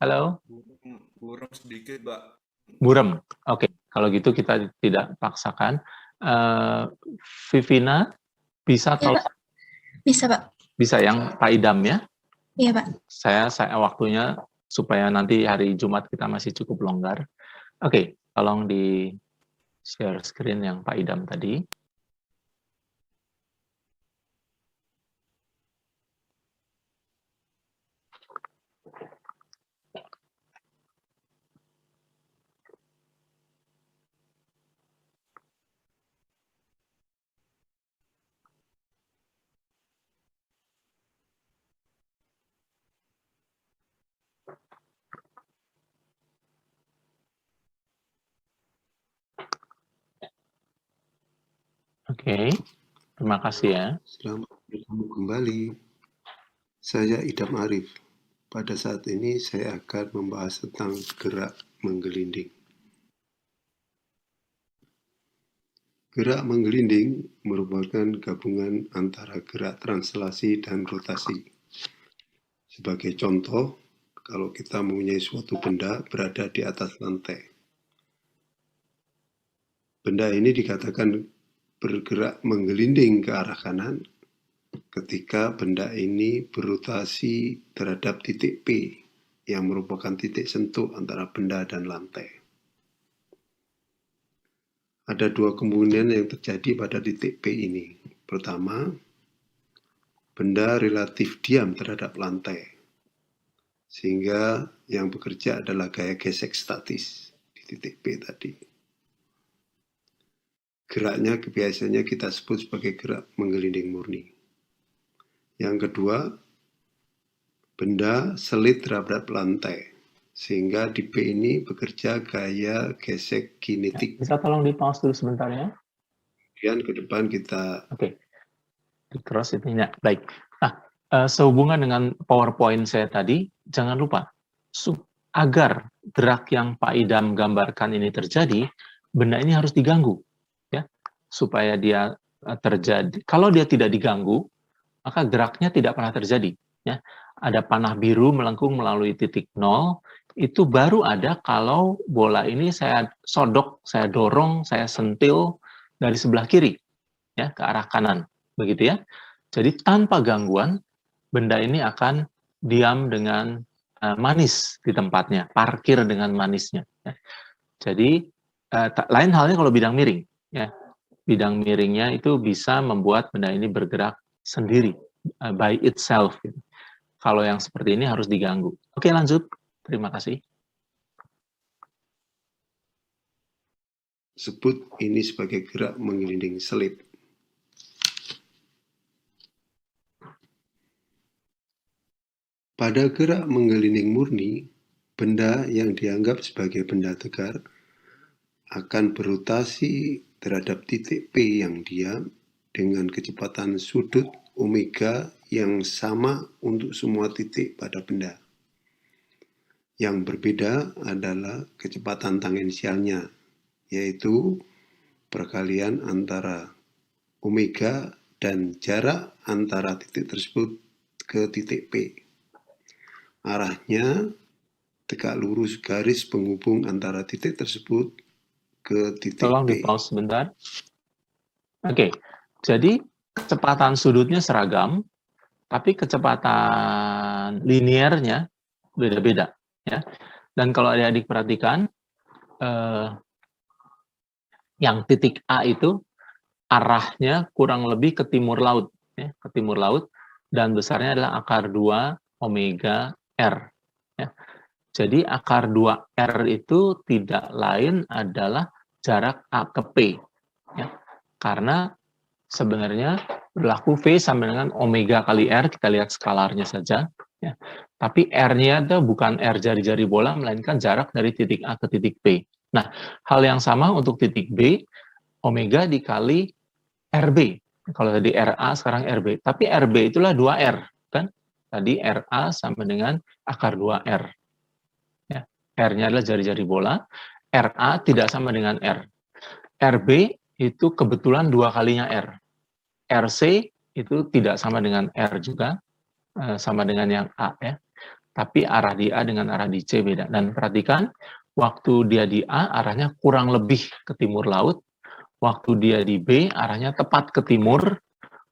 Halo? Buram sedikit, Pak. Buram. Oke, kalau gitu kita tidak paksakan. Vivina, bisa Ya, kalau Pak. Bisa, Pak. bisa yang Pak Idam ya? Iya, Pak. Saya waktunya supaya nanti hari Jumat kita masih cukup longgar. Oke, tolong di share screen yang Pak Idam tadi. Oke, terima kasih ya. Selamat bertemu kembali. Saya Idam Arif. Pada saat ini saya akan membahas tentang gerak menggelinding. Gerak menggelinding merupakan gabungan antara gerak translasi dan rotasi. Sebagai contoh, kalau kita mempunyai suatu benda berada di atas lantai. Benda ini dikatakan bergerak menggelinding ke arah kanan ketika benda ini berotasi terhadap titik P yang merupakan titik sentuh antara benda dan lantai. Ada dua kemungkinan yang terjadi pada titik P ini. Pertama, benda relatif diam terhadap lantai, sehingga yang bekerja adalah gaya gesek statis di titik P tadi. Geraknya biasanya kita sebut sebagai gerak menggelinding murni. Yang kedua, benda selip terhadap lantai, sehingga di P ini bekerja gaya gesek kinetik. Bisa tolong di pause dulu sebentar ya? Kemudian ke depan kita... Oke, di cross itu ya. Baik. Nah, sehubungan dengan PowerPoint saya tadi, jangan lupa, agar gerak yang Pak Idam gambarkan ini terjadi, benda ini harus diganggu, ya, supaya dia terjadi. Kalau dia tidak diganggu, maka geraknya tidak pernah terjadi. Ya, ada panah biru melengkung melalui titik 0, itu baru ada kalau bola ini saya sodok, saya dorong, saya sentil dari sebelah kiri, ya, ke arah kanan, begitu ya. Jadi tanpa gangguan, benda ini akan diam dengan manis di tempatnya, parkir dengan manisnya. Ya. Jadi lain halnya kalau bidang miring, ya. Bidang miringnya itu bisa membuat benda ini bergerak sendiri, by itself. Gitu. Kalau yang seperti ini harus diganggu. Oke, lanjut. Terima kasih. Sebut ini sebagai gerak menggelinding selip. Pada gerak menggelinding murni, benda yang dianggap sebagai benda tegar akan berotasi terhadap titik P yang diam dengan kecepatan sudut omega yang sama untuk semua titik pada benda. Yang berbeda adalah kecepatan tangensialnya, yaitu perkalian antara omega dan jarak antara titik tersebut ke titik P. Arahnya tegak lurus garis penghubung antara titik tersebut ke titik Tolong P. di pause sebentar. Oke, jadi kecepatan sudutnya seragam, tapi kecepatan linearnya beda-beda. Ya. Dan kalau adik-adik perhatikan, yang titik A itu arahnya kurang lebih ke timur laut, ya, ke timur laut, dan besarnya adalah akar 2 omega R. Ya. Jadi akar 2R itu tidak lain adalah jarak A ke P. Ya. Karena sebenarnya berlaku V sama dengan omega kali R, kita lihat skalarnya saja. Ya. Tapi R-nya itu bukan R jari-jari bola, melainkan jarak dari titik A ke titik P. Nah, hal yang sama untuk titik B, omega dikali RB. Kalau tadi RA, sekarang RB. Tapi RB itulah 2R. Kan? Tadi RA sama dengan akar 2R. Ya. R-nya adalah jari-jari bola. RA tidak sama dengan R. RB itu kebetulan 2 kalinya R. RC itu tidak sama dengan R juga, sama dengan yang A ya. Tapi arah di A dengan arah di C beda. Dan perhatikan, waktu dia di A arahnya kurang lebih ke timur laut, waktu dia di B arahnya tepat ke timur,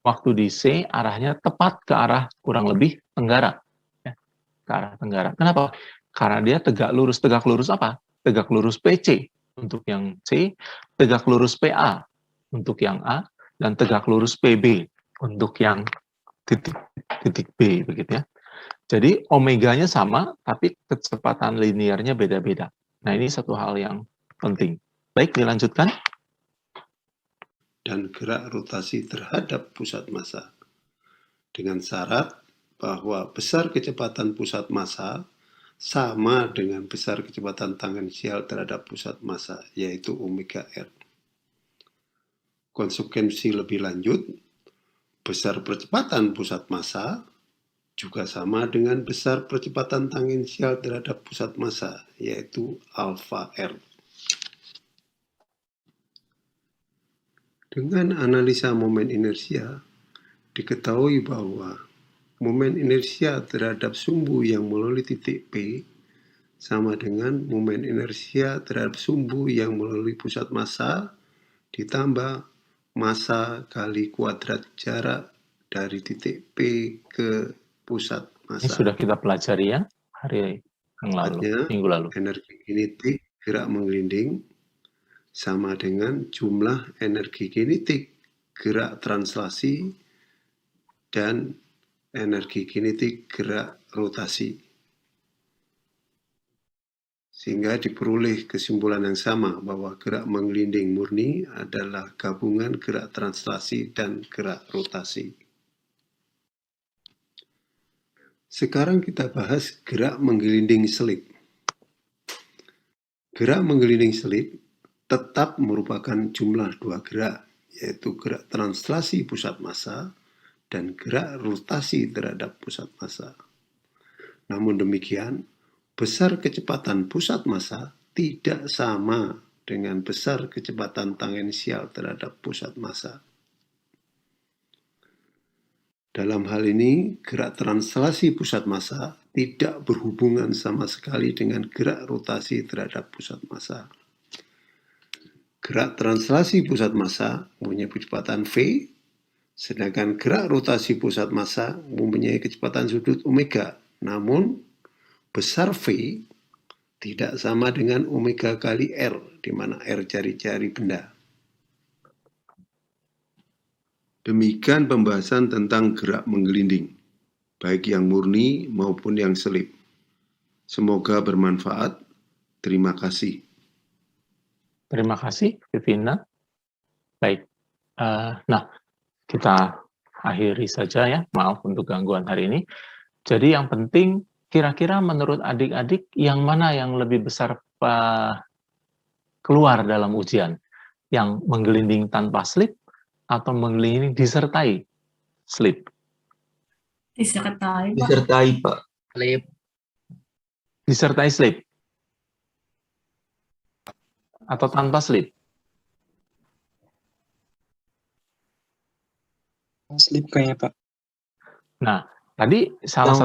waktu di C arahnya tepat ke arah kurang lebih tenggara. Ya, ke arah tenggara. Kenapa? Karena dia tegak lurus. Tegak lurus apa? Tegak lurus PC untuk yang C, tegak lurus PA untuk yang A, dan tegak lurus PB untuk yang titik B, begitu ya. Jadi omeganya sama, tapi kecepatan linearnya beda-beda. Nah, ini satu hal yang penting. Baik, dilanjutkan. Dan gerak rotasi terhadap pusat massa. Dengan syarat bahwa besar kecepatan pusat massa sama dengan besar kecepatan tangensial terhadap pusat massa, yaitu omega R. Konsekuensi lebih lanjut, besar percepatan pusat massa juga sama dengan besar percepatan tangensial terhadap pusat massa, yaitu alfa R. Dengan analisa momen inersia, diketahui bahwa momen inersia terhadap sumbu yang melalui titik P sama dengan momen inersia terhadap sumbu yang melalui pusat massa ditambah massa kali kuadrat jarak dari titik P ke pusat Ini massa. sudah kita pelajari ya hari yang lalu, minggu lalu. Energi kinetik gerak menggelinding sama dengan jumlah energi kinetik gerak translasi dan energi kinetik gerak rotasi. Sehingga diperoleh kesimpulan yang sama bahwa gerak menggelinding murni adalah gabungan gerak translasi dan gerak rotasi. Sekarang kita bahas gerak menggelinding selip. Gerak menggelinding selip tetap merupakan jumlah dua gerak, yaitu gerak translasi pusat massa dan gerak rotasi terhadap pusat massa. Namun demikian, besar kecepatan pusat massa tidak sama dengan besar kecepatan tangensial terhadap pusat massa. Dalam hal ini, gerak translasi pusat massa tidak berhubungan sama sekali dengan gerak rotasi terhadap pusat massa. Gerak translasi pusat massa mempunyai kecepatan V, sedangkan gerak rotasi pusat massa mempunyai kecepatan sudut omega. Namun, besar V tidak sama dengan omega kali R, di mana R jari-jari benda. Demikian pembahasan tentang gerak menggelinding, baik yang murni maupun yang selip. Semoga bermanfaat. Terima kasih. Terima kasih, Vivina. Baik, nah kita akhiri saja ya, maaf untuk gangguan hari ini. Jadi yang penting, kira-kira menurut adik-adik, yang mana yang lebih besar keluar dalam ujian? Yang menggelinding tanpa slip, atau menggelinding disertai slip? Disertai, Pak. Disertai, Pak. Slip. Disertai slip? Atau tanpa slip? Slip kayaknya, Pak. Nah, tadi salah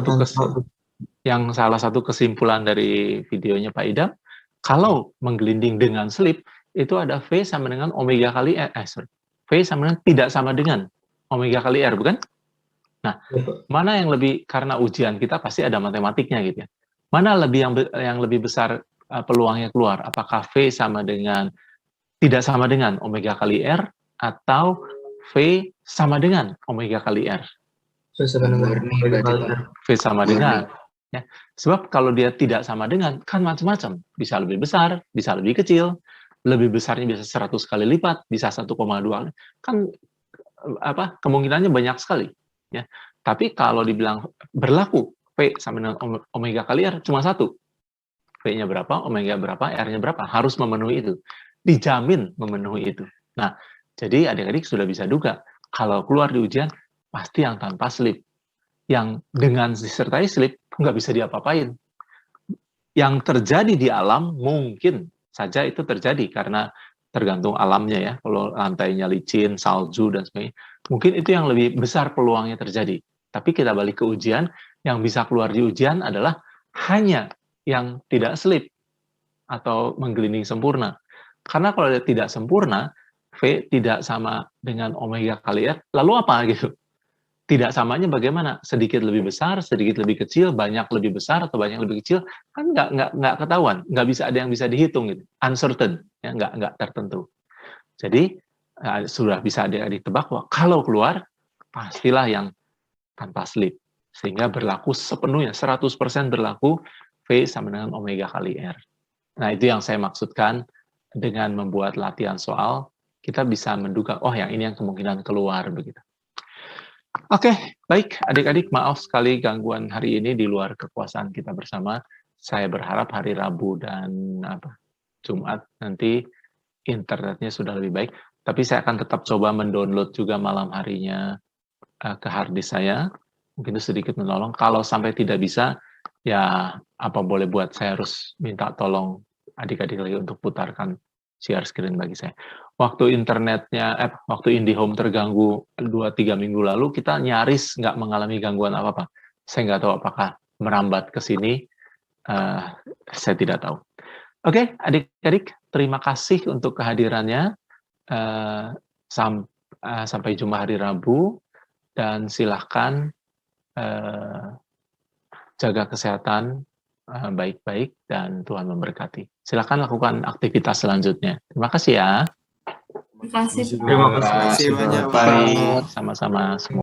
satu kesimpulan dari videonya Pak Idam, kalau menggelinding dengan slip, itu ada V sama dengan omega kali R. V sama dengan tidak sama dengan omega kali R, bukan? Nah, mana yang lebih, karena ujian kita pasti ada matematiknya gitu ya. Mana yang lebih besar peluangnya keluar? Apakah V sama dengan tidak sama dengan omega kali R, atau V sama dengan omega kali R? V sama dengan omega kali R. V sama dengan Ya. Sebab kalau dia tidak sama dengan, kan macam-macam. Bisa lebih besar, bisa lebih kecil, lebih besarnya bisa 100 kali lipat, bisa 1,2. Kan kemungkinannya banyak sekali. Ya. Tapi kalau dibilang berlaku P sama dengan omega kali R, cuma satu. P-nya berapa, omega berapa, R-nya berapa. Harus memenuhi itu. Dijamin memenuhi itu. Nah, jadi adik-adik sudah bisa duga, kalau keluar di ujian, pasti yang tanpa slip. Yang dengan disertai slip, nggak bisa diapa-apain. Yang terjadi di alam, mungkin saja itu terjadi, karena tergantung alamnya ya. Kalau lantainya licin, salju, dan sebagainya. Mungkin itu yang lebih besar peluangnya terjadi. Tapi kita balik ke ujian, yang bisa keluar di ujian adalah hanya yang tidak slip atau menggelinding sempurna. Karena kalau dia tidak sempurna, V tidak sama dengan omega kali R, lalu apa gitu? Tidak samanya bagaimana? Sedikit lebih besar, sedikit lebih kecil, banyak lebih besar atau banyak lebih kecil, kan nggak ketahuan, nggak bisa ada yang bisa dihitung gitu, uncertain, ya nggak tertentu. Jadi sudah bisa adik-adik tebak bahwa kalau keluar pastilah yang tanpa slip, sehingga berlaku sepenuhnya 100% berlaku V sama dengan omega kali R. Nah itu yang saya maksudkan dengan membuat latihan soal, kita bisa menduga, oh yang ini yang kemungkinan keluar begitu. Oke, baik adik-adik, maaf sekali gangguan hari ini di luar kekuasaan kita bersama. Saya berharap hari Rabu dan Jumat nanti internetnya sudah lebih baik. Tapi saya akan tetap coba mendownload juga malam harinya ke harddisk saya. Mungkin itu sedikit menolong. Kalau sampai tidak bisa, ya apa boleh buat, saya harus minta tolong adik-adik lagi untuk putarkan share screen bagi saya. Waktu internetnya, waktu IndiHome terganggu 2-3 minggu lalu, kita nyaris nggak mengalami gangguan apa-apa. Saya nggak tahu apakah merambat ke sini, saya tidak tahu. Oke, adik-adik, terima kasih untuk kehadirannya. Sampai jumpa hari Rabu, dan silahkan jaga kesehatan baik-baik, dan Tuhan memberkati. Silahkan lakukan aktivitas selanjutnya. Terima kasih ya. Terima kasih. Terima kasih. Terima kasih banyak, Pak. Baik, sama-sama semua.